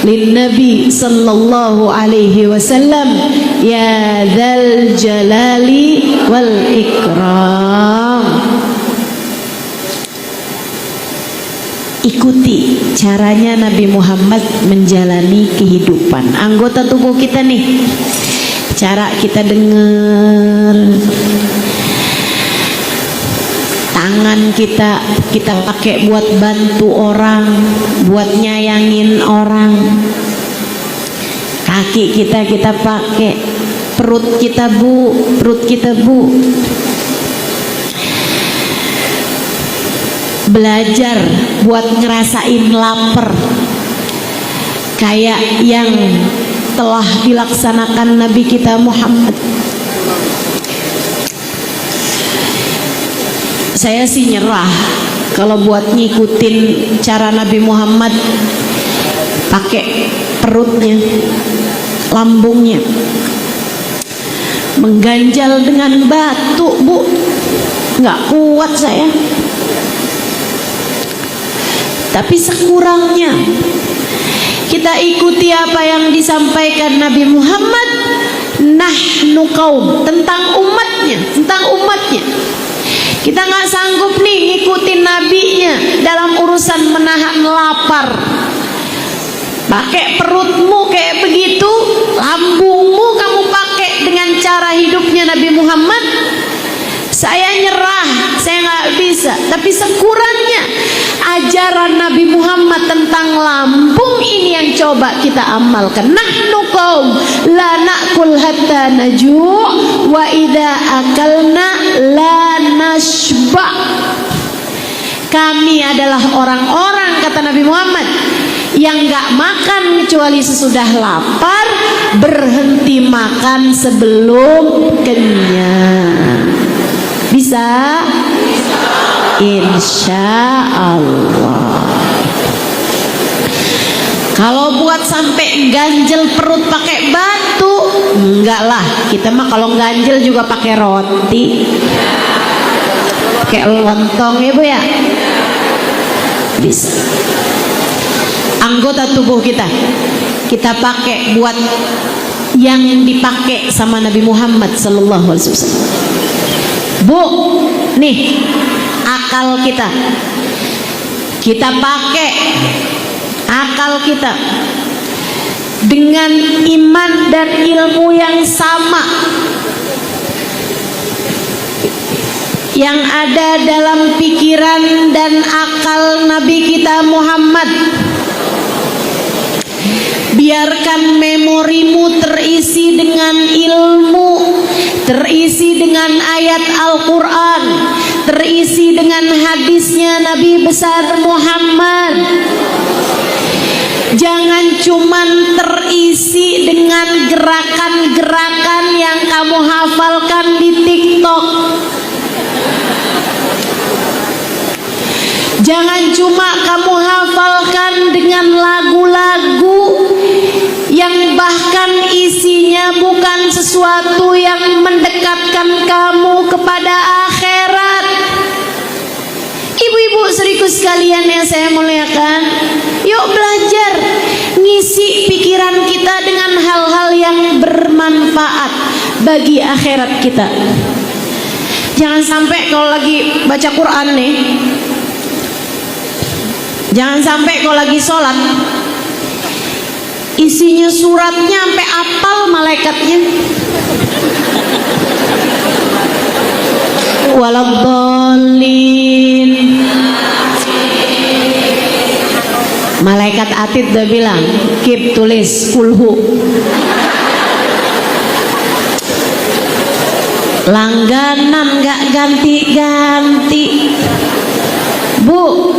lin Nabi sallallahu alaihi wasallam ya dzal jalali wal ikram. Ikuti caranya Nabi Muhammad menjalani kehidupan. Anggota tubuh kita nih, cara kita dengar, tangan kita pakai buat bantu orang, buat nyayangin orang. Kaki kita pakai, perut kita bu. Belajar buat ngerasain lapar. kayak yang telah dilaksanakan Nabi kita Muhammad. Saya sih nyerah kalau buat ngikutin cara Nabi Muhammad pakai perutnya, lambungnya, mengganjal dengan batu, Bu. Nggak kuat saya. Tapi sekurangnya kita ikuti apa yang disampaikan Nabi Muhammad, nahnu qaum, tentang umatnya, Kita nggak sanggup nih ngikutin nabinya dalam urusan menahan lapar. Pakai perutmu kayak begitu, lambungmu kamu pakai dengan cara hidupnya Nabi Muhammad. Saya nyerah, saya nggak bisa. Tapi sekurangnya ajaran Nabi Muhammad tentang lambung ini yang coba kita amalkan. Nahnu qaum la na'kul hatta naju' wa idza akalna la nashba. Kami adalah orang-orang, kata Nabi Muhammad, yang gak makan kecuali sesudah lapar, berhenti makan sebelum kenyang. Bisa? Insya Allah. Kalau buat sampai ganjel perut pakai batu, enggak lah. Kita mah kalau ganjel juga pakai roti, pakai lontong ya Bu ya. Bisa. Anggota tubuh kita pakai buat yang dipakai sama Nabi Muhammad sallallahu alaihi wasallam. Bu, nih akal kita pakai akal kita dengan iman dan ilmu yang sama yang ada dalam pikiran dan akal Nabi kita Muhammad. Biarkan memorimu terisi dengan ilmu, terisi dengan ayat Al-Quran, terisi dengan hadisnya Nabi besar Muhammad. Jangan cuman terisi dengan gerakan-gerakan yang kamu hafalkan di TikTok. Jangan cuma kamu hafalkan dengan lagu-lagu yang bahkan isinya bukan sesuatu yang mendekatkan kamu kepada akhirat. Ibu-ibu seriku sekalian yang saya muliakan, yuk belajar ngisi pikiran kita dengan hal-hal yang bermanfaat bagi akhirat kita. Jangan sampai kalau lagi baca Quran nih, jangan sampai kalau lagi sholat isinya suratnya sampai apal malaikatnya. Waladhdallin. Malaikat atid udah bilang, "Kip, tulis kulhu." Langganan gak ganti-ganti. Bu,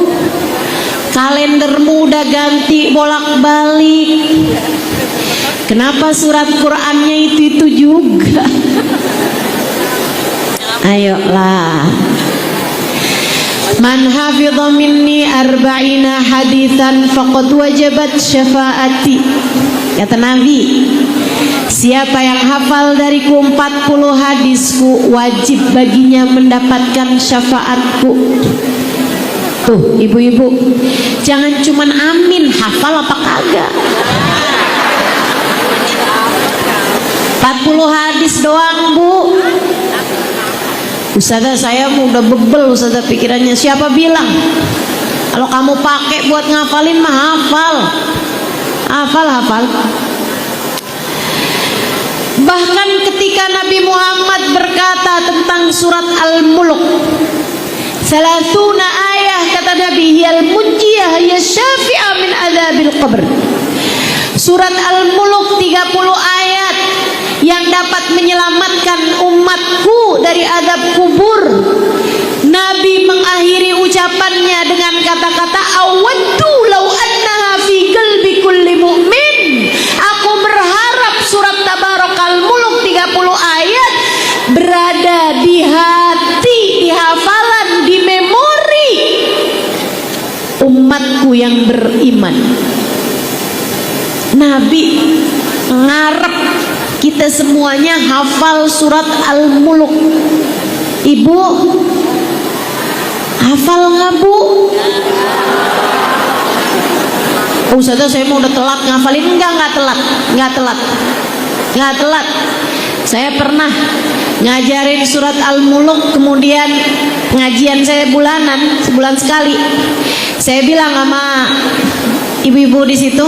kalendermu udah ganti bolak-balik. Kenapa surat Qur'annya itu juga? Ayolah. Man hafidha minni arba'ina hadithan faqad wajabat syafaati. Kata Nabi, siapa yang hafal dariku 40 hadisku, wajib baginya mendapatkan syafaatku. Tuh ibu-ibu, jangan cuman amin, hafal apa kagak. 40 hadis doang Bu. Ustazah saya udah bebel ustazah pikirannya. Siapa bilang kalau kamu pakai buat ngafalin mah hafal. Hafal. Bahkan ketika Nabi Muhammad berkata tentang surat Al-Mulk, salasuna ayah, kata Nabi, hiyal munjiyah hiya syafi'ah min adzabil qabr. Surat Al-Mulk 30 ayat yang dapat menyelamatkan umatku dari azab kubur. Nabi mengakhiri ucapannya dengan kata-kata awaddu law annaha fi qalbi kulli mu'min yang beriman. Nabi ngarep kita semuanya hafal surat Al-Mulk. Ibu hafal nggak Bu? Ustazah saya mau udah telat ngafalin. Nggak telat. Saya pernah ngajarin surat Al-Mulk, kemudian pengajian saya bulanan, sebulan sekali. Saya bilang sama ibu-ibu di situ,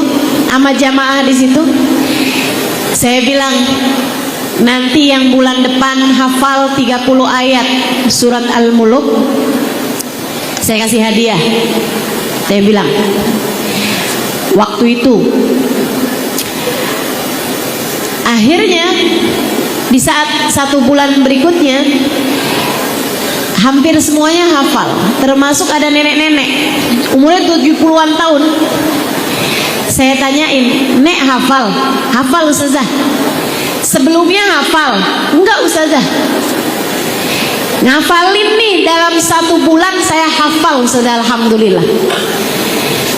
sama jamaah di situ, saya bilang nanti yang bulan depan hafal 30 ayat surat Al-Mulk, saya kasih hadiah. Saya bilang waktu itu. Akhirnya di saat 1 bulan berikutnya hampir semuanya hafal, termasuk ada nenek-nenek umurnya 70-an tahun. Saya tanyain, "Nek hafal?" "Hafal Ustazah." "Sebelumnya hafal?" "Enggak Ustazah." "Ngafalin nih dalam 1 bulan saya hafal Ustazah, alhamdulillah."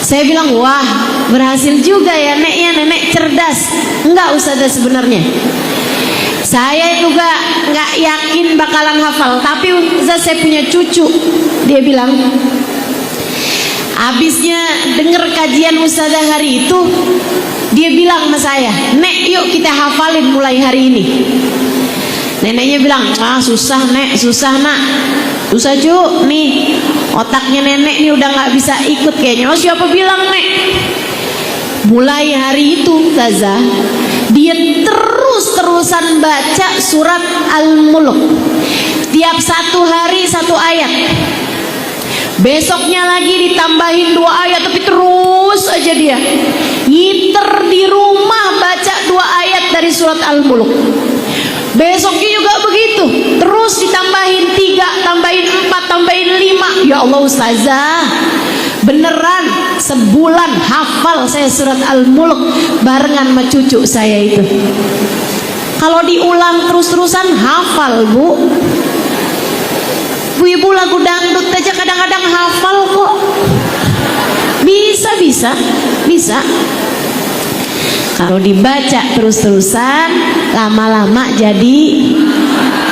Saya bilang, "Wah, berhasil juga ya Nek, ya nenek cerdas." "Enggak Ustazah, sebenarnya saya juga nggak yakin bakalan hafal, tapi Ustazah saya punya cucu." Dia bilang, habisnya denger kajian Ustazah hari itu, dia bilang sama saya, "Nek, yuk kita hafalin mulai hari ini." Neneknya bilang, "Susah Nek, susah Nak." "Susah Cu, nih otaknya nenek nih udah nggak bisa ikut kayaknya." "Oh, siapa bilang Nek?" Mulai hari itu Ustazah, dia terus-terusan baca surat Al-Mulk. Tiap 1 hari 1 ayat. Besoknya lagi ditambahin 2 ayat, tapi terus aja dia ngiter di rumah baca 2 ayat dari surat Al-Mulk. Besoknya juga begitu, terus ditambahin 3, tambahin 4, tambahin 5. Ya Allah Ustazah, beneran sebulan hafal saya surat Al-Mulk barengan sama cucu saya itu. Kalau diulang terus-terusan hafal Bu. Ibu lagu dangdut aja kadang-kadang hafal kok. Bisa. Kalau dibaca terus-terusan, lama-lama jadi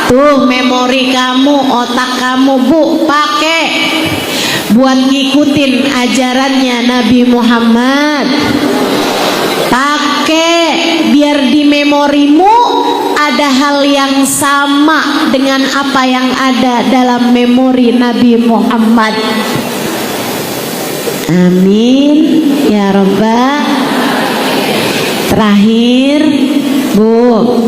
tuh memori kamu, otak kamu Bu, pakai buat ngikutin ajarannya Nabi Muhammad. Pakai biar di memorimu ada hal yang sama dengan apa yang ada dalam memori Nabi Muhammad. Amin ya Rabbal. Terakhir Bu,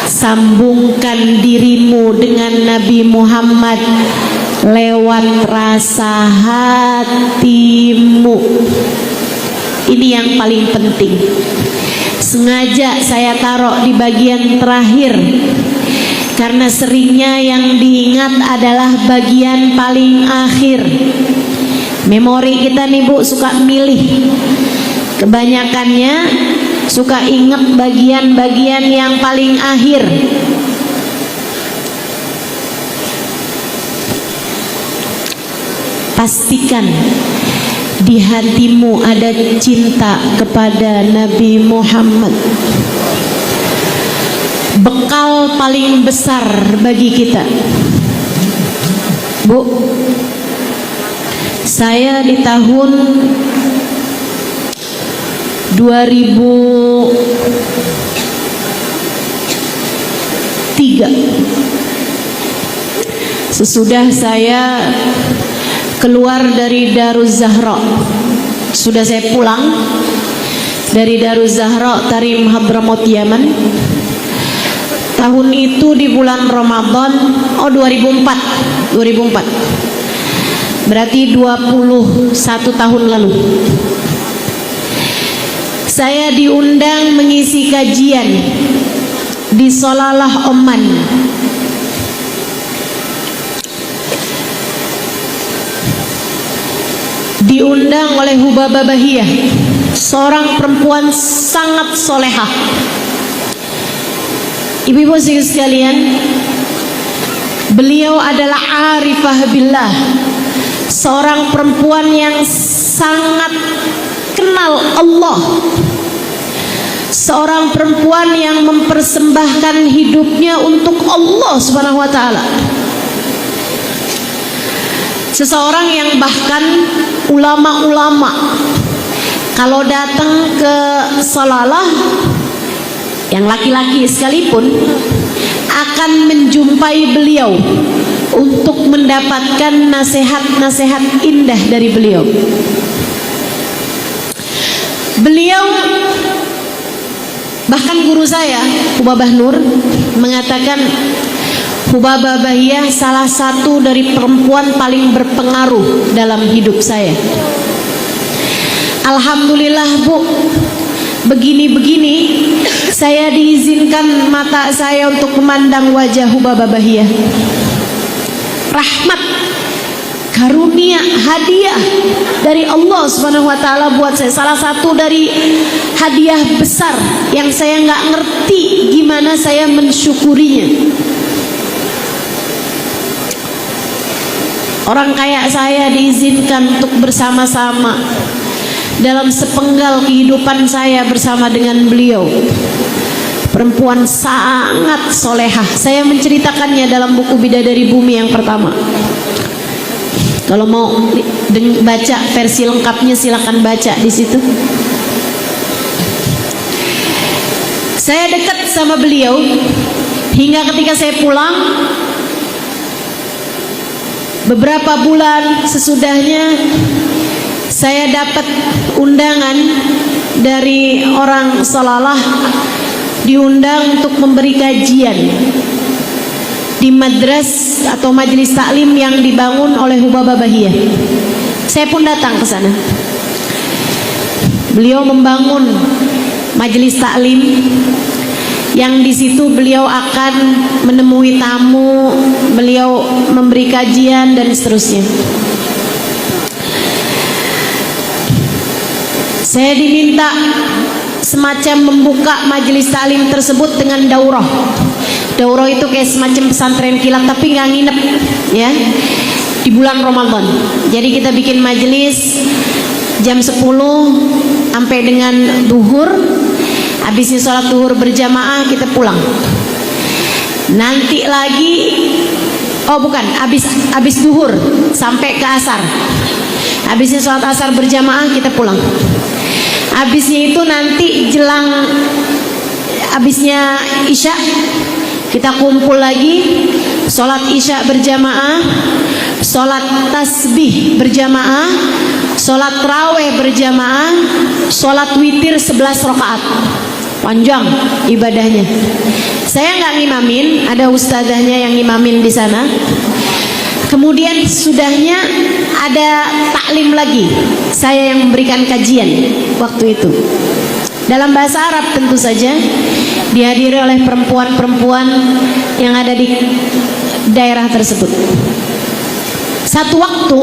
sambungkan dirimu dengan Nabi Muhammad lewat rasa hatimu. Ini yang paling penting. Sengaja saya taruh di bagian terakhir karena seringnya yang diingat adalah bagian paling akhir. Memori kita nih Bu suka milih, kebanyakannya suka ingat bagian-bagian yang paling akhir. Pastikan di hatimu ada cinta kepada Nabi Muhammad. Bekal paling besar bagi kita. Bu, saya di tahun 2003, sesudah saya keluar dari Daruz Zahra, sudah saya pulang dari Daruz Zahra Tarim Hadramaut Yaman. Tahun itu di bulan Ramadan, 2004, berarti 21 tahun lalu. Saya diundang mengisi kajian di Salalah Oman. Diundang oleh Hubaba Bahiyah, seorang perempuan sangat solehah. Ibu-ibu sekalian, beliau adalah arifah billah, seorang perempuan yang sangat kenal Allah, seorang perempuan yang mempersembahkan hidupnya untuk Allah Subhanahu wa taala. Seseorang yang bahkan ulama-ulama kalau datang ke Salalah, yang laki-laki sekalipun, akan menjumpai beliau untuk mendapatkan nasihat-nasihat indah dari beliau. Beliau, bahkan guru saya Hubabah Nur mengatakan, Hubabah Bahiyah salah satu dari perempuan paling berpengaruh dalam hidup saya. Alhamdulillah Bu, begini-begini saya diizinkan mata saya untuk memandang wajah Hubabah Bahiyah. Rahmat, karunia, hadiah dari Allah Subhanahu wa taala buat saya. Salah satu dari hadiah besar yang saya nggak ngerti gimana saya mensyukurinya. Orang kayak saya diizinkan untuk bersama-sama dalam sepenggal kehidupan saya bersama dengan beliau. Perempuan sangat solehah. Saya menceritakannya dalam buku Bidadari Bumi yang pertama. Kalau mau baca versi lengkapnya silakan baca di situ. Saya dekat sama beliau hingga ketika saya pulang, beberapa bulan sesudahnya saya dapat undangan dari orang Salalah, diundang untuk memberi kajian di madras atau majelis taklim yang dibangun oleh Hubabah Bahiyah. Saya pun datang ke sana. Beliau membangun majelis taklim yang di situ beliau akan menemui tamu, beliau memberi kajian dan seterusnya. Saya diminta semacam membuka majelis taklim tersebut dengan daurah. Daurah itu kayak semacam pesantren kilat tapi nggak nginep, ya, di bulan Ramadan. Jadi kita bikin majelis jam 10 sampai dengan duhur. Habisnya sholat duhur berjamaah kita pulang. Nanti lagi, oh bukan, habis duhur sampai ke asar. Habisnya sholat asar berjamaah kita pulang. Habisnya itu nanti jelang habisnya isya kita kumpul lagi, sholat isya berjamaah, sholat tasbih berjamaah, sholat raweh berjamaah, sholat witir 11 rakaat. Panjang ibadahnya. Saya nggak ngimamin, ada ustazahnya yang ngimamin di sana. Kemudian sudahnya ada taklim lagi, saya yang memberikan kajian waktu itu dalam bahasa Arab tentu saja, dihadiri oleh perempuan-perempuan yang ada di daerah tersebut. Satu waktu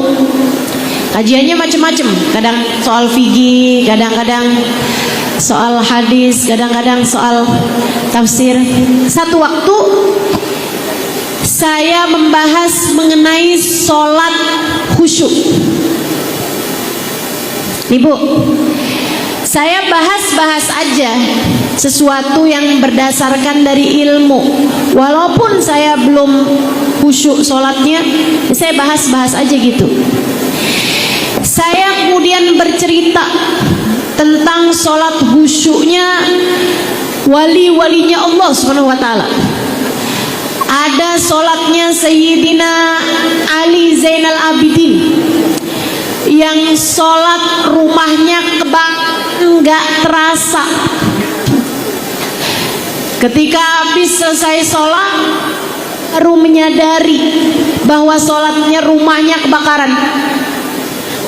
kajiannya macam-macam, kadang soal fikih, kadang-kadang soal hadis, kadang-kadang soal tafsir. Satu waktu saya membahas mengenai sholat khusyuk. Ibu, saya bahas-bahas aja sesuatu yang berdasarkan dari ilmu. Walaupun saya belum khusyuk sholatnya, saya bahas-bahas aja gitu. Saya kemudian bercerita tentang sholat khusyuknya wali-walinya Allah Subhanahu wa taala. Ada sholatnya Sayyidina Ali Zainal Abidin yang sholat rumahnya nggak terasa. Ketika habis selesai sholat baru menyadari bahwa sholatnya rumahnya kebakaran.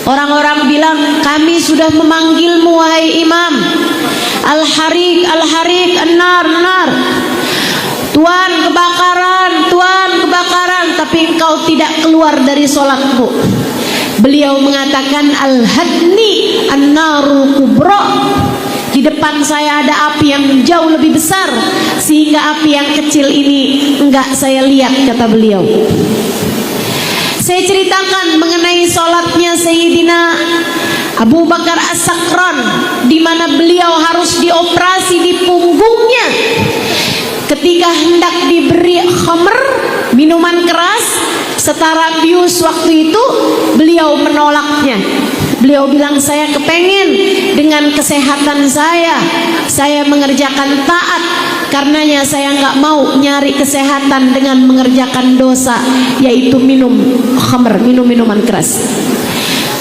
Orang-orang bilang, kami sudah memanggilmu wahai imam, al-harik, al-harik, an-nar, an-nar. Tuan kebakaran, tapi engkau tidak keluar dari sholatmu. Beliau mengatakan, al-hadni an-naru kubra. Di depan saya ada api yang jauh lebih besar, sehingga api yang kecil ini enggak saya lihat, kata beliau. Saya ceritakan mengenai sholatnya Sayyidina Abu Bakar As-Sakran, di mana beliau harus dioperasi di punggungnya ketika hendak diberi khamr, minuman keras setara bius. Waktu itu beliau menolaknya. Beliau bilang, saya kepengen dengan kesehatan saya mengerjakan taat. Karenanya saya nggak mau nyari kesehatan dengan mengerjakan dosa, yaitu minum khamr, minum minuman keras.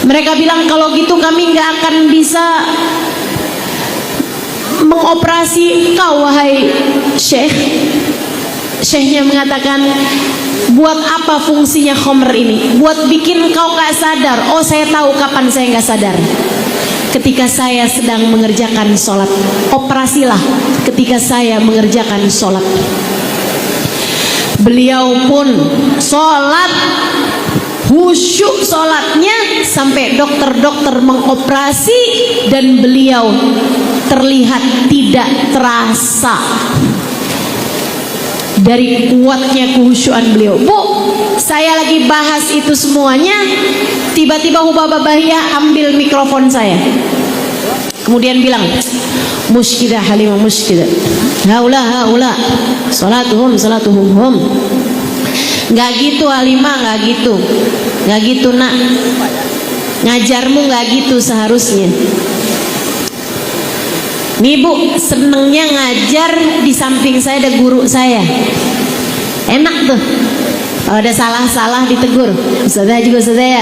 Mereka bilang, kalau gitu kami nggak akan bisa mengoperasi kau, wahai Syekh. Syekhnya mengatakan, buat apa fungsinya khamr ini? Buat bikin kau gak sadar. Oh, saya tahu kapan saya gak sadar. Ketika saya sedang mengerjakan sholat. Operasilah ketika saya mengerjakan sholat. Beliau pun sholat, khusyuk sholatnya, sampai dokter-dokter mengoperasi dan beliau terlihat tidak terasa dari kuatnya khusyuan beliau. Bu, saya lagi bahas itu semuanya, tiba-tiba Hubabah Bahiyah ambil mikrofon saya, kemudian bilang, muskidah Halimah, muskidah, haula salatuhum hum. Nggak gitu Halimah, nggak gitu nak, ngajarmu nggak gitu seharusnya. Nih Bu, senengnya ngajar di samping saya ada guru saya. Enak tuh. Kalau ada salah-salah ditegur. Ustazah juga ustazah ya.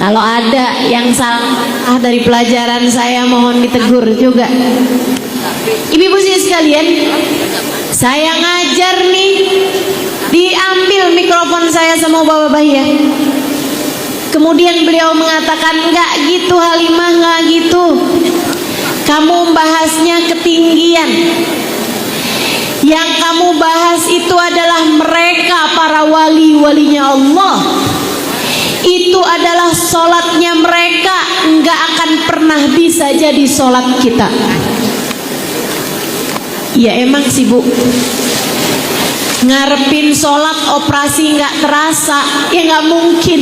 Kalau ada yang salah dari pelajaran saya, mohon ditegur juga. Ibu-ibu sekalian, saya ngajar nih, diambil mikrofon saya sama Bapak Bahiyah. Kemudian beliau mengatakan, enggak gitu Halimah, enggak gitu. Kamu bahasnya ketinggian. Yang kamu bahas itu adalah mereka para wali-walinya Allah. Itu adalah sholatnya mereka, enggak akan pernah bisa jadi sholat kita. Ya emang sih Bu, ngarepin sholat operasi enggak terasa, ya enggak mungkin.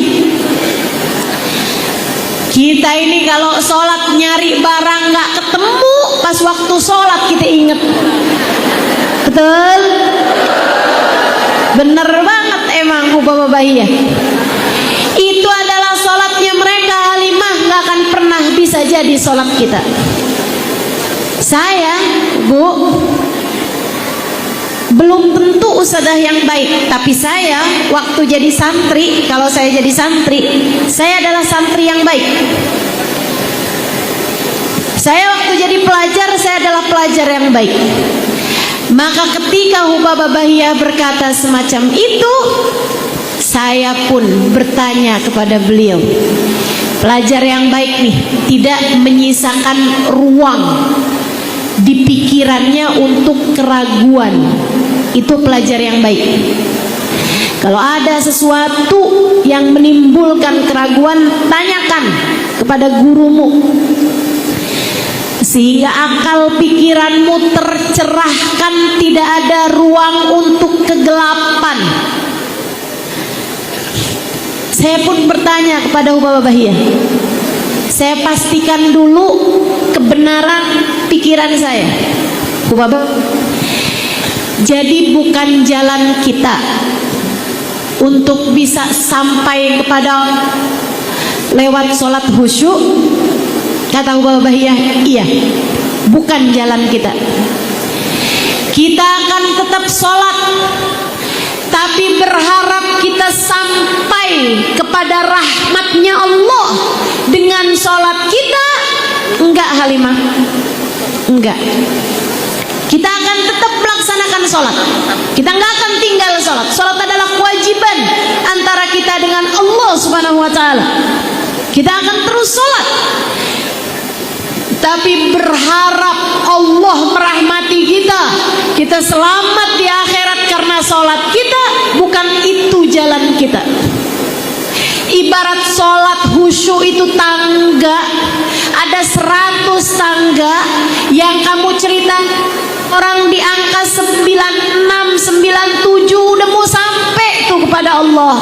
Kita ini kalau sholat nyari barang nggak ketemu, pas waktu sholat kita inget. Betul? Bener banget emang Hubabah Bahiyah. Itu adalah sholatnya mereka Halimah, nggak akan pernah bisa jadi sholat kita. Saya, Bu, belum tentu ustazah yang baik, tapi saya waktu jadi santri, kalau saya jadi santri, saya adalah santri yang baik. Saya waktu jadi pelajar, saya adalah pelajar yang baik. Maka ketika Hubabah Bahiyah berkata semacam itu, saya pun bertanya kepada beliau. Pelajar yang baik nih, tidak menyisakan ruang di pikirannya untuk keraguan. Itu pelajar yang baik. Kalau ada sesuatu yang menimbulkan keraguan, tanyakan kepada gurumu, sehingga akal pikiranmu tercerahkan, tidak ada ruang untuk kegelapan. Saya pun bertanya kepada Hubabah Bahiyah. Saya pastikan dulu kebenaran pikiran saya. Hubabah, jadi bukan jalan kita untuk bisa sampai kepada lewat sholat khusyuk. Kata Hubabah Bahiyah, iya, bukan jalan kita. Kita akan tetap sholat, tapi berharap kita sampai kepada rahmatnya Allah dengan sholat kita. Enggak Halimah, enggak. Kita akan tetap melaksanakan sholat. Kita nggak akan tinggal sholat. Sholat adalah kewajiban antara kita dengan Allah Subhanahu Wa Taala. Kita akan terus sholat, tapi berharap Allah merahmati kita. Kita selamat di akhirat karena sholat kita. Bukan itu jalan kita. Ibarat sholat khusyuk itu tangga. Ada 100 tangga yang kamu cerita, orang di angka 96, 97 udah mau sampai tuh kepada Allah.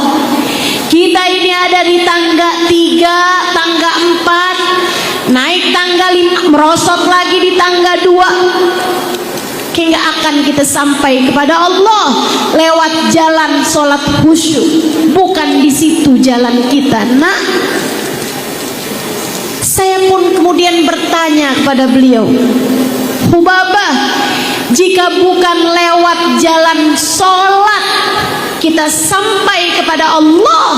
Kita ini ada di tangga 3, tangga 4, naik tangga 5, merosot lagi di tangga 2. Hingga akan kita sampai kepada Allah lewat jalan sholat khusyuk. Bukan di situ jalan kita, nak. Saya pun kemudian bertanya kepada beliau, Hubabah, jika bukan lewat jalan sholat kita sampai kepada Allah,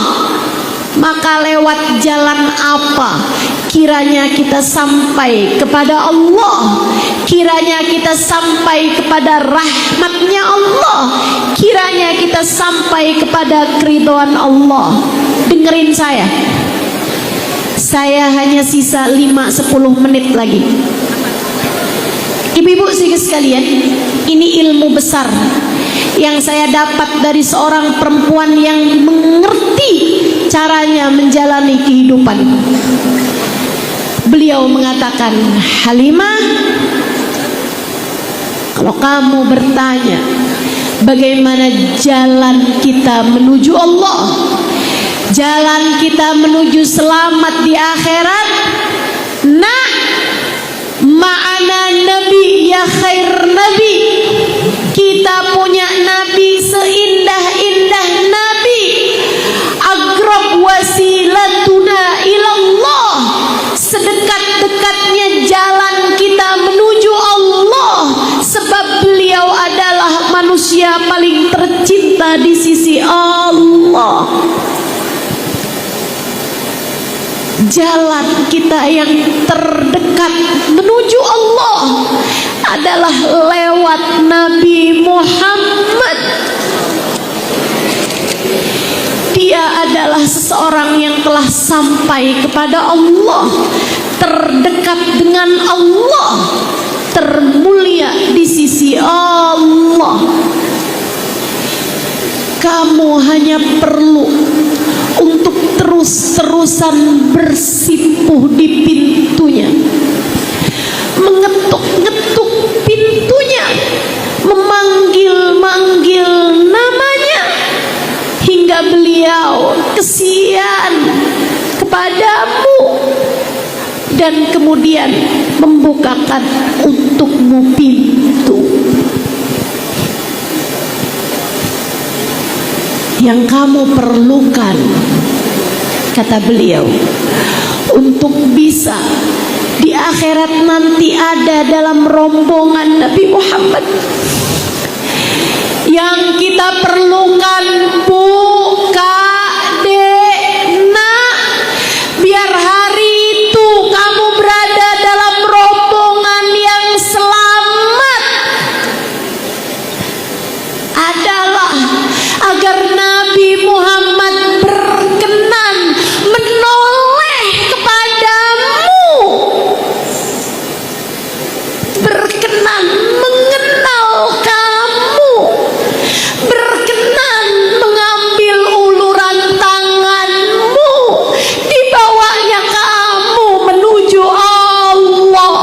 maka lewat jalan apa kiranya kita sampai kepada Allah? Kiranya kita sampai kepada rahmatnya Allah, kiranya kita sampai kepada keridhaan Allah. Dengerin saya hanya sisa 5-10 menit lagi. Ibu-ibu sekalian, ini ilmu besar yang saya dapat dari seorang perempuan yang mengerti caranya menjalani kehidupan. Beliau mengatakan, Halimah, kalau kamu bertanya bagaimana jalan kita menuju Allah, jalan kita menuju selamat di akhirat, nah, ma'ana nabi ya khair nabi. Kita punya nabi seindah-indah nabi. Agrab wasilatuna ilallah. Sedekat-dekatnya jalan kita menuju Allah, sebab beliau adalah manusia paling tercinta di sisi Allah. Jalan kita yang terdekat menuju Allah adalah lewat Nabi Muhammad. Dia adalah seseorang yang telah sampai kepada Allah, terdekat dengan Allah, termulia di sisi Allah. Kamu hanya perlu untuk terus-terusan bersimpuh di pintunya, mengetuk-ngetuk pintunya, memanggil-manggil namanya, hingga beliau kesian kepadamu dan kemudian membukakan untukmu pintu. Yang kamu perlukan, kata beliau, untuk bisa di akhirat nanti ada dalam rombongan Nabi Muhammad. Yang kita perlukan, Bu, Kak, Dek, Nak, biar hari itu kamu berada dalam rombongan yang selamat, adalah agar Nabi Muhammad berkenan menoleh kepadamu, berkenan mengenal kamu, berkenan mengambil uluran tanganmu, dibawanya kamu menuju Allah.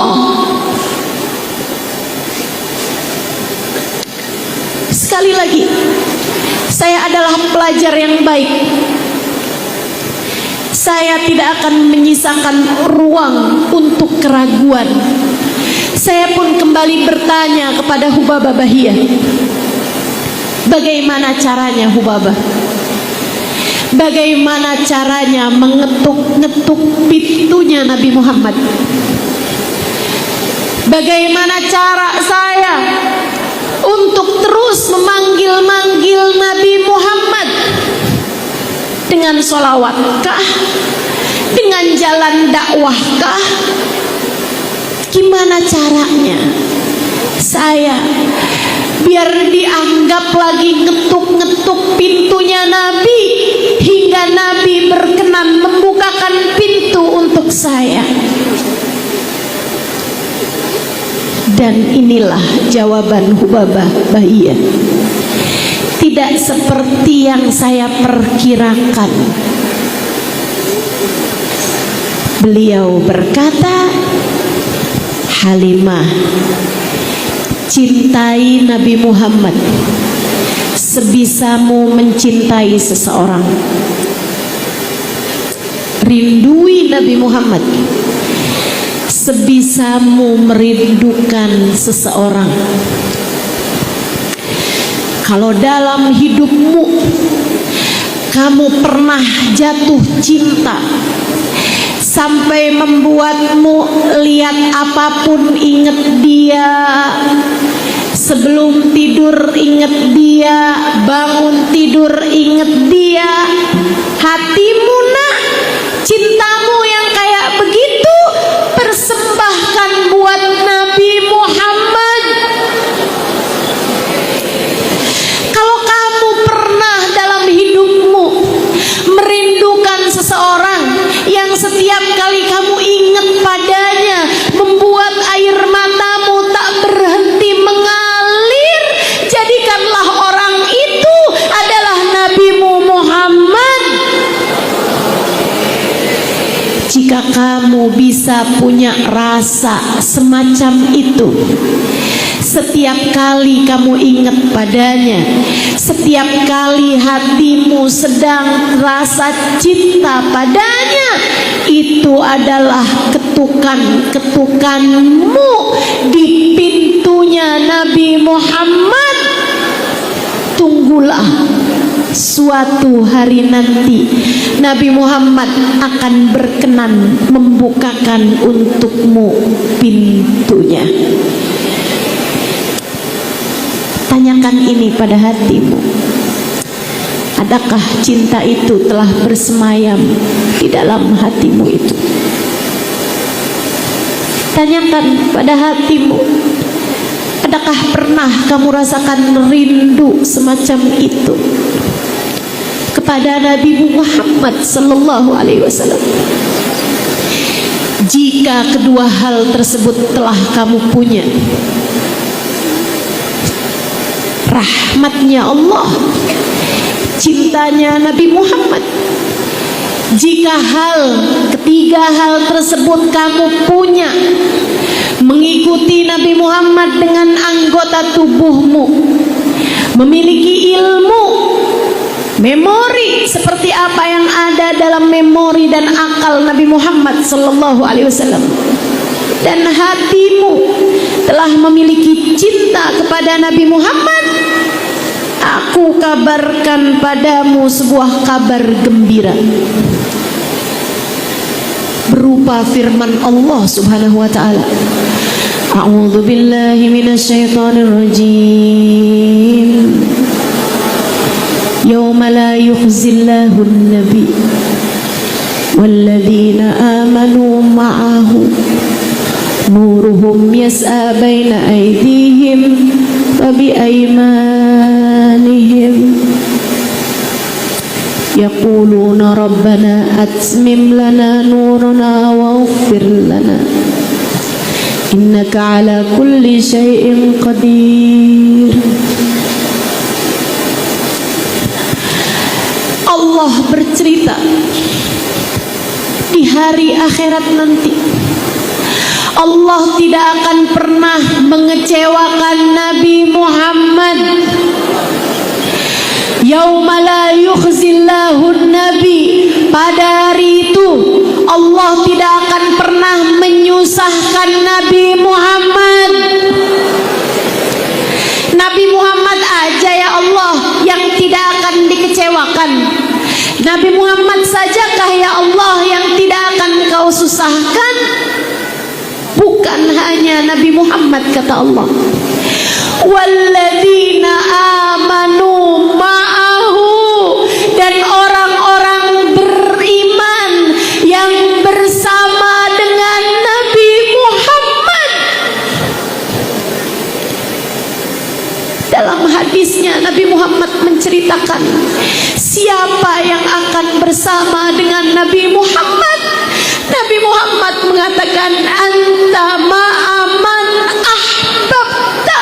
Sekali lagi, saya adalah pelajar yang baik. Saya tidak akan menyisakan ruang untuk keraguan. Saya pun kembali bertanya kepada Hubabah Bahiyah, bagaimana caranya Hubabah? Bagaimana caranya mengetuk-ngetuk pintunya Nabi Muhammad? Bagaimana cara saya untuk terus memanggil-manggil Nabi Muhammad? Dengan sholawat-kah? Dengan jalan dakwah-kah? Gimana caranya saya biar dianggap lagi ngetuk-ngetuk pintunya Nabi, hingga Nabi berkenan membukakan pintu untuk saya? Dan inilah jawaban Hubabah Bahiyah. Tidak seperti yang saya perkirakan. Beliau berkata, Halimah, Cintai Nabi Muhammad sebisamu mencintai seseorang. Rindui Nabi Muhammad sebisamu merindukan seseorang. Kalau dalam hidupmu kamu pernah jatuh cinta sampai membuatmu lihat apapun ingat dia, sebelum tidur ingat dia, bangun tidur ingat dia, hatimu nak, cintamu yang kayak begitu persembahkan buat Nabi Muhammad. Kalau kamu pernah dalam hidupmu merindukan seseorang yang setiap kali kamu ingat padanya membuat air matamu tak berhenti mengalir, jadikanlah orang itu adalah Nabimu Muhammad. Jika kamu bisa punya rasa semacam itu, setiap kali kamu ingat padanya, setiap kali hatimu sedang rasa cinta padanya, itu adalah ketukan-ketukanmu di pintunya Nabi Muhammad. Tunggulah, suatu hari nanti Nabi Muhammad akan berkenan membukakan untukmu pintunya. Tanyakan ini pada hatimu. Adakah cinta itu telah bersemayam di dalam hatimu itu? Tanyakan pada hatimu. Adakah pernah kamu rasakan rindu semacam itu kepada Nabi Muhammad sallallahu alaihi wasallam? Jika kedua hal tersebut telah kamu punya, rahmatnya Allah, cintanya Nabi Muhammad. Jika ketiga hal tersebut kamu punya, mengikuti Nabi Muhammad dengan anggota tubuhmu, memiliki ilmu, memori seperti apa yang ada dalam memori dan akal Nabi Muhammad sallallahu alaihi wasallam, dan hatimu telah memiliki cinta kepada Nabi Muhammad, aku kabarkan padamu sebuah kabar gembira berupa firman Allah Subhanahu wa taala. A'udzu billahi minasyaitonir rajim. Yauma la yukhzillahu an-nabi walladzina amanu ma'ahu nuruhum yas'a baina aydihim wa bi aymanihim yaquluna rabbana atmim lana nurana waghfir lana innaka ala kulli syai'in qadir. Allah bercerita di hari akhirat nanti Allah tidak akan pernah mengecewakan Nabi Muhammad. Yauma la yukhzillahu nabi, pada hari itu Allah tidak akan pernah menyusahkan Nabi Muhammad. Nabi Muhammad aja ya Allah yang tidak akan dikecewakan. Nabi Muhammad sajakah ya Allah yang tidak akan kau susahkan? Bukan hanya Nabi Muhammad, kata Allah, walladzina amanu ma'ahu, dan orang-orang beriman yang bersama dengan Nabi Muhammad. Dalam hadisnya Nabi Muhammad menceritakan siapa yang akan bersama dengan Nabi Muhammad. Nabi Muhammad mengatakan, anta ma'aman ahbabta,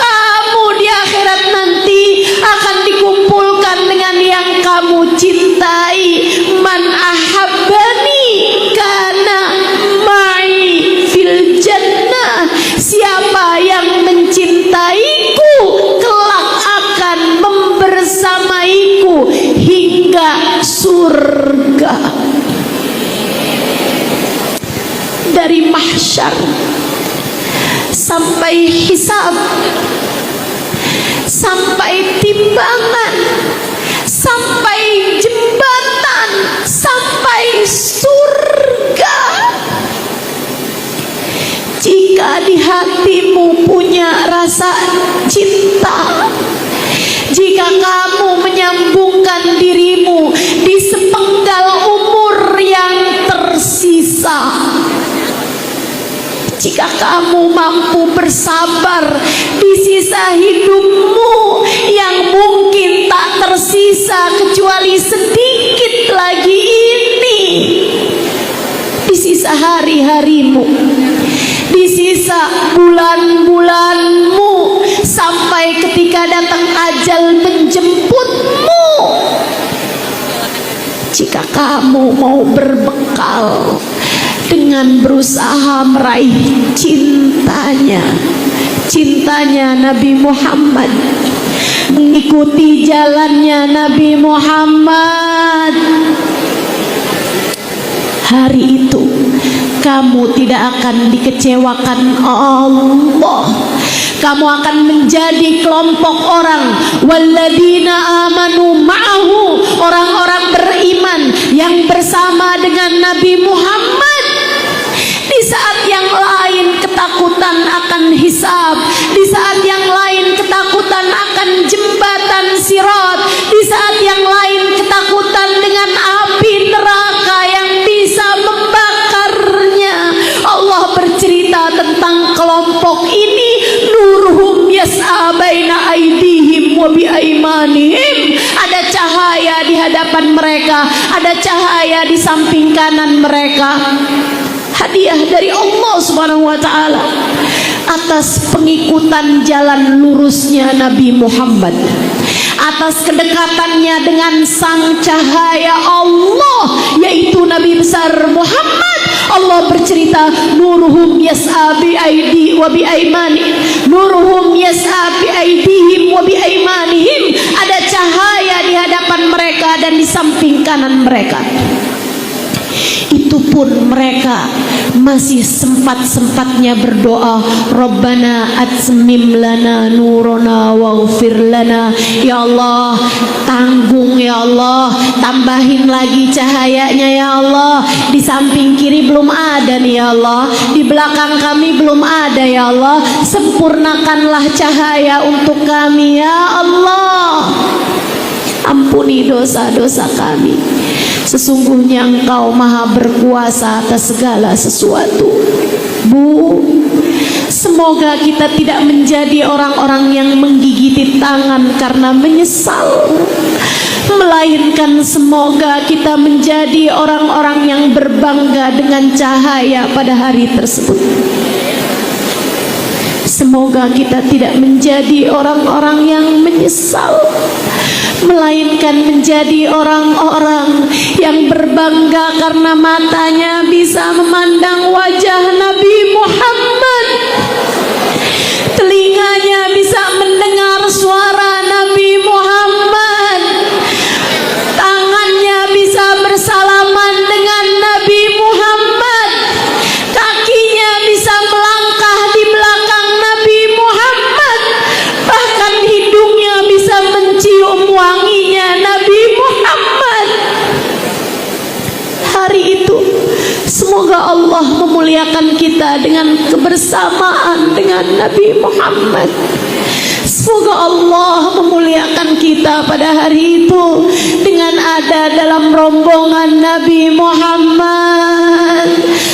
kamu di akhirat nanti akan dikumpulkan dengan yang kamu cintai. Man ahabbani kana ma'i fil jannah, siapa yang mencintai tangga surga. Dari mahsyar sampai hisab, sampai timbangan, sampai jembatan, sampai surga. Jika di hatimu punya rasa cinta, jika kamu menyambungkan dirimu di sepenggal umur yang tersisa, jika kamu mampu bersabar di sisa hidupmu yang mungkin tak tersisa kecuali sedikit lagi ini, di sisa hari-harimu, di sisa bulan-bulanmu, sampai ketika datang ajal menjemputmu, jika kamu mau berbekal dengan berusaha meraih cintanya Nabi Muhammad, mengikuti jalannya Nabi Muhammad, hari itu kamu tidak akan dikecewakan Allah. Kamu akan menjadi kelompok orang walladzina amanu ma'ahu, orang-orang beriman yang bersama dengan Nabi Muhammad. Di saat yang lain ketakutan akan hisab, di saat yang lain ketakutan akan jembatan sirat, di saat yang lain ketakutan dengan api neraka yang bisa membakarnya. Allah bercerita tentang kelompok ini, nurhum yas'a baina aydihim wa bi aymanihim. Ada cahaya di hadapan mereka, ada cahaya di samping kanan mereka. Hadiah dari Allah Subhanahu wa taala atas pengikutan jalan lurusnya Nabi Muhammad, atas kedekatannya dengan sang cahaya Allah yaitu Nabi besar Muhammad. Allah bercerita, nuruhum yas'a bi aidi wa bi aymani, nuruhum yas'a bi aidihim wa bi aymanihim. Ada cahaya di hadapan mereka dan di samping kanan mereka. Itu pun mereka masih sempat-sempatnya berdoa, Rabbana atmim lana nurana waghfir lana. Ya Allah, tanggung ya Allah, tambahin lagi cahayanya ya Allah. Di samping kiri belum ada nih ya Allah, di belakang kami belum ada ya Allah. Sempurnakanlah cahaya untuk kami ya Allah. Ampuni dosa-dosa kami. Sesungguhnya Engkau maha berkuasa atas segala sesuatu. Bu, semoga kita tidak menjadi orang-orang yang menggigiti tangan karena menyesal, melainkan semoga kita menjadi orang-orang yang berbangga dengan cahaya pada hari tersebut. Semoga kita tidak menjadi orang-orang yang menyesal, melainkan menjadi orang-orang yang berbangga karena matanya bisa memandang wajah Nabi Muhammad, telinganya bisa mendengar suara Nabi Muhammad, tangannya bisa bersalaman dengan Nabi Muhammad, kakinya bisa melangkah di belakang Nabi Muhammad, bahkan hidungnya bisa mencium wanginya Nabi Muhammad. Hari itu semoga Allah memuliakan kita dengan kebersamaan dengan Nabi Muhammad. Semoga Allah memuliakan kita pada hari itu dengan ada dalam rombongan Nabi Muhammad.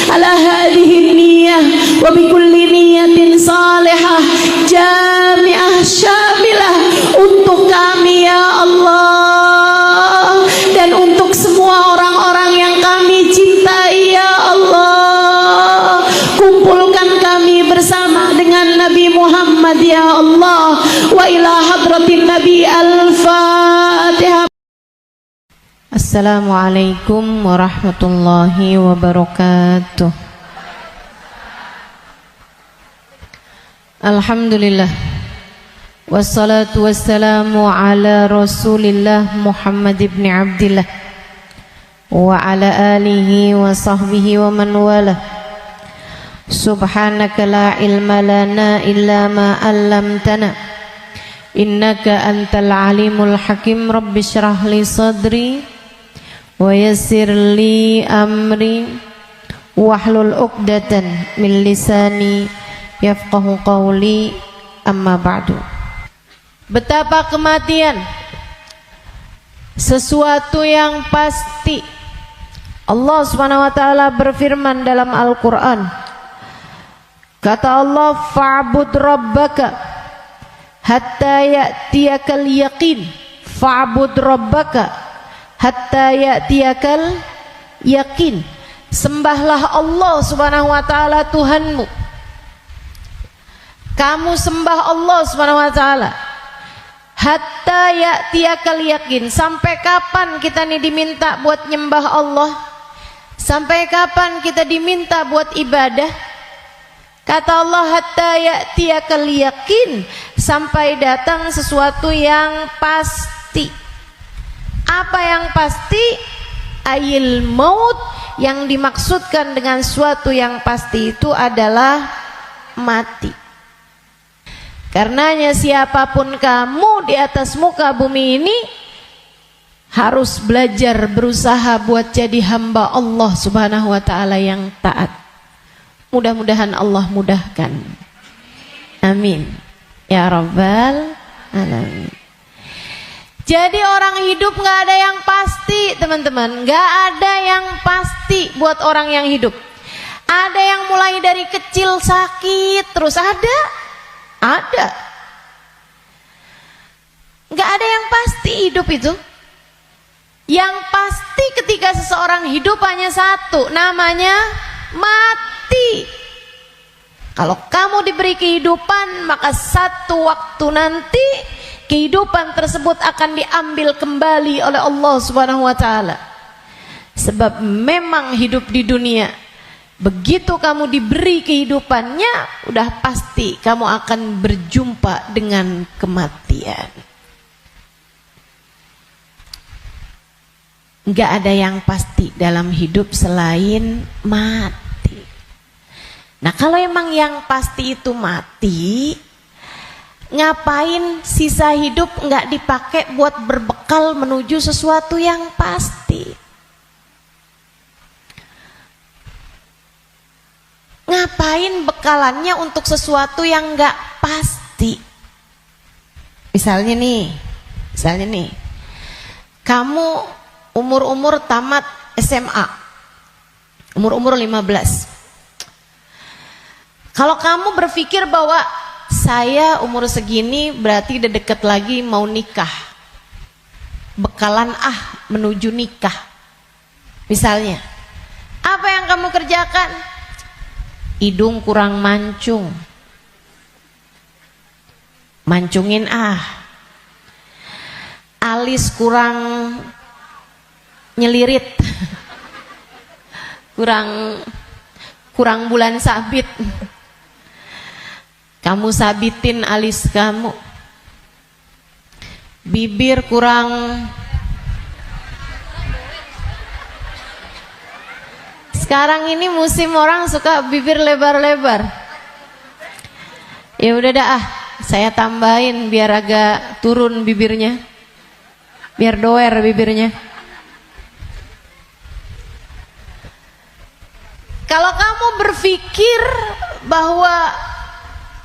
Ala hadhihi niyyah wa bi kulli niyatin salihah jami'ah syamilah, untuk kami ya Allah dan untuk semua orang-orang yang kami cintai ya Allah. Kumpulkan kami bersama dengan Nabi Muhammad ya Allah. Wa ila hadratin Nabi al-Fatihah. Assalamualaikum warahmatullahi wabarakatuh. Alhamdulillah, Wassalatu wassalamu ala Rasulillah Muhammad ibn Abdillah wa ala alihi wa sahbihi wa man wala. Subhanaka la ilma lana illa ma 'allamtana innaka antal alimul hakim. Rabbi shrah li sadri wa yassir li amri wahlul 'uqdatan min lisani yafqahu qawli. Amma ba'du. Betapa kematian sesuatu yang pasti. Allah Subhanahu wa taala berfirman dalam Al-Qur'an. Kata Allah, fa'bud rabbaka hatta ya'tiyakal yaqin. Fa'bud rabbaka hatta ya'tiyakal yaqin. Sembahlah Allah Subhanahu wa taala Tuhanmu. Kamu sembah Allah Subhanahu wa taala hatta ya'tiyakal yaqin. Sampai kapan kita nih diminta buat nyembah Allah? Sampai kapan kita diminta buat ibadah? Kata Allah, hatta ya'tiyakal yaqin, sampai datang sesuatu yang pasti. Apa yang pasti? Ayil maut. Yang dimaksudkan dengan suatu yang pasti itu adalah mati. Karenanya siapapun kamu di atas muka bumi ini harus belajar berusaha buat jadi hamba Allah Subhanahu wa taala yang taat. Mudah-mudahan Allah mudahkan. Amin ya rabbal alamin. Jadi orang hidup gak ada yang pasti, teman-teman. Gak ada yang pasti buat orang yang hidup. Ada yang mulai dari kecil sakit terus, ada. Gak ada yang pasti hidup itu. Yang pasti ketika seseorang hidup hanya satu, namanya mati. Kalau kamu diberi kehidupan, maka satu waktu nanti kehidupan tersebut akan diambil kembali oleh Allah Subhanahu wa taala. Sebab memang hidup di dunia, begitu kamu diberi kehidupannya, udah pasti kamu akan berjumpa dengan kematian. Enggak ada yang pasti dalam hidup selain mati. Nah, kalau emang yang pasti itu mati, ngapain sisa hidup nggak dipakai buat berbekal menuju sesuatu yang pasti? Ngapain bekalannya untuk sesuatu yang nggak pasti? Misalnya nih, kamu umur tamat SMA, umur 15. Kalau kamu berpikir bahwa saya umur segini berarti udah deket lagi mau nikah, bekalan menuju nikah. Misalnya, apa yang kamu kerjakan? Hidung kurang mancung, mancungin alis kurang nyelirit, kurang bulan sabit, kamu sabitin alis kamu. Bibir kurang, sekarang ini musim orang suka bibir lebar-lebar. Ya udah dah, saya tambahin biar agak turun bibirnya, biar doer bibirnya. Kalau kamu berpikir bahwa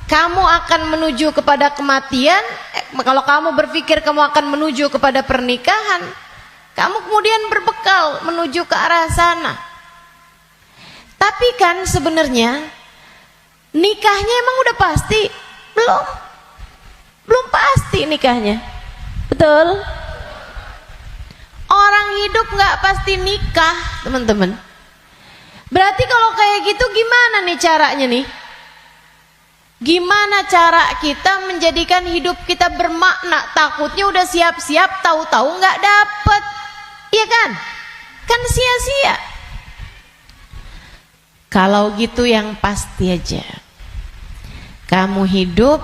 kamu akan menuju kepada kematian, kalau kamu berpikir kamu akan menuju kepada pernikahan, kamu kemudian berbekal menuju ke arah sana. Tapi kan sebenarnya nikahnya emang udah pasti? Belum pasti nikahnya. Betul? Orang hidup nggak pasti nikah, teman-teman. Berarti kalau kayak gitu gimana nih caranya nih? Gimana cara kita menjadikan hidup kita bermakna? Takutnya udah siap-siap, tahu-tahu nggak dapet, iya kan? Kan sia-sia. Kalau gitu yang pasti aja, kamu hidup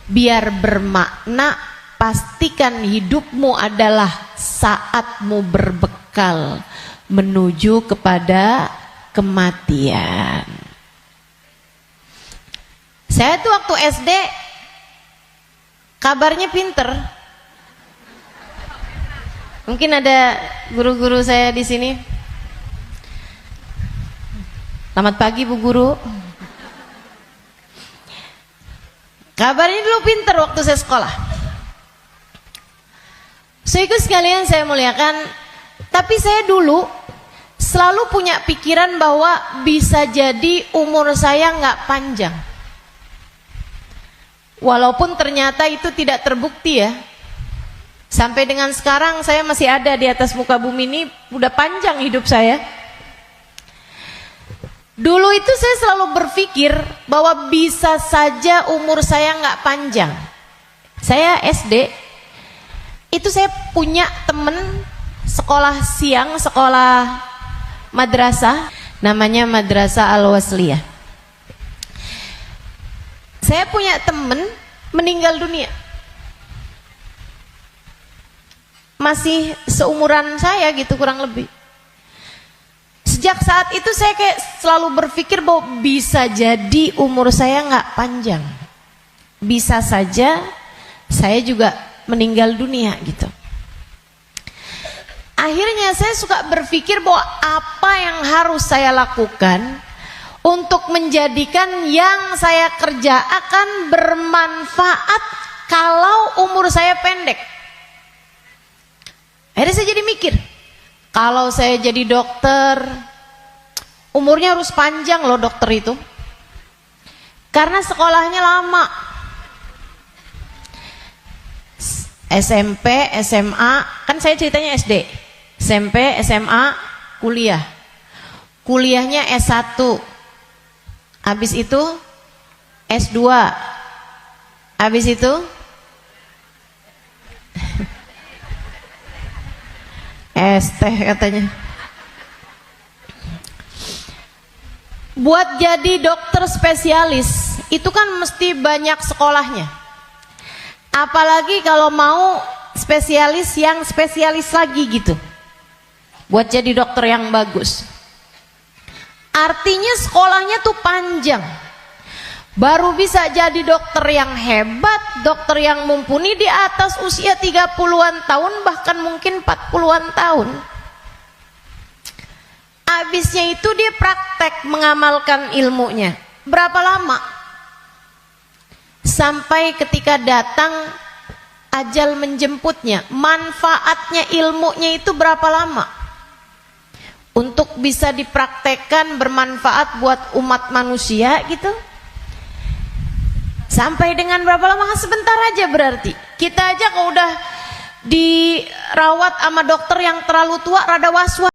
biar bermakna, pastikan hidupmu adalah saatmu berbekal menuju kepada kematian. Saya tuh waktu SD kabarnya pinter. Mungkin ada guru-guru saya di sini. Selamat pagi Bu Guru. Kabarnya dulu pinter waktu saya sekolah. Saudaraku sekalian saya muliakan, tapi saya dulu selalu punya pikiran bahwa bisa jadi umur saya nggak panjang. Walaupun ternyata itu tidak terbukti ya. Sampai dengan sekarang saya masih ada di atas muka bumi ini, udah panjang hidup saya. Dulu itu saya selalu berpikir bahwa bisa saja umur saya nggak panjang. Saya SD, itu saya punya temen sekolah siang, sekolah madrasah, namanya Madrasah Al-Wasliyah. Saya punya temen meninggal dunia. Masih seumuran saya gitu kurang lebih. Sejak saat itu saya kayak selalu berpikir bahwa bisa jadi umur saya nggak panjang, bisa saja saya juga meninggal dunia gitu. Akhirnya saya suka berpikir bahwa apa yang harus saya lakukan untuk menjadikan yang saya kerja akan bermanfaat kalau umur saya pendek. Akhirnya saya jadi mikir, kalau saya jadi dokter, umurnya harus panjang loh dokter itu. Karena sekolahnya lama. SMP, SMA, kan saya ceritanya SD. SMP, SMA, kuliah. Kuliahnya S1. Habis itu S2. Habis itu ST katanya. Buat jadi dokter spesialis itu kan mesti banyak sekolahnya. Apalagi kalau mau spesialis yang spesialis lagi gitu. Buat jadi dokter yang bagus. Artinya sekolahnya tuh panjang. Baru bisa jadi dokter yang hebat, dokter yang mumpuni di atas usia 30-an tahun, bahkan mungkin 40-an tahun. Habisnya itu dia praktek mengamalkan ilmunya. Berapa lama? Sampai ketika datang ajal menjemputnya. Manfaatnya ilmunya itu berapa lama? Untuk bisa dipraktekkan bermanfaat buat umat manusia gitu. Sampai dengan berapa lama? Sebentar aja berarti. Kita aja kalau udah dirawat sama dokter yang terlalu tua rada was-was.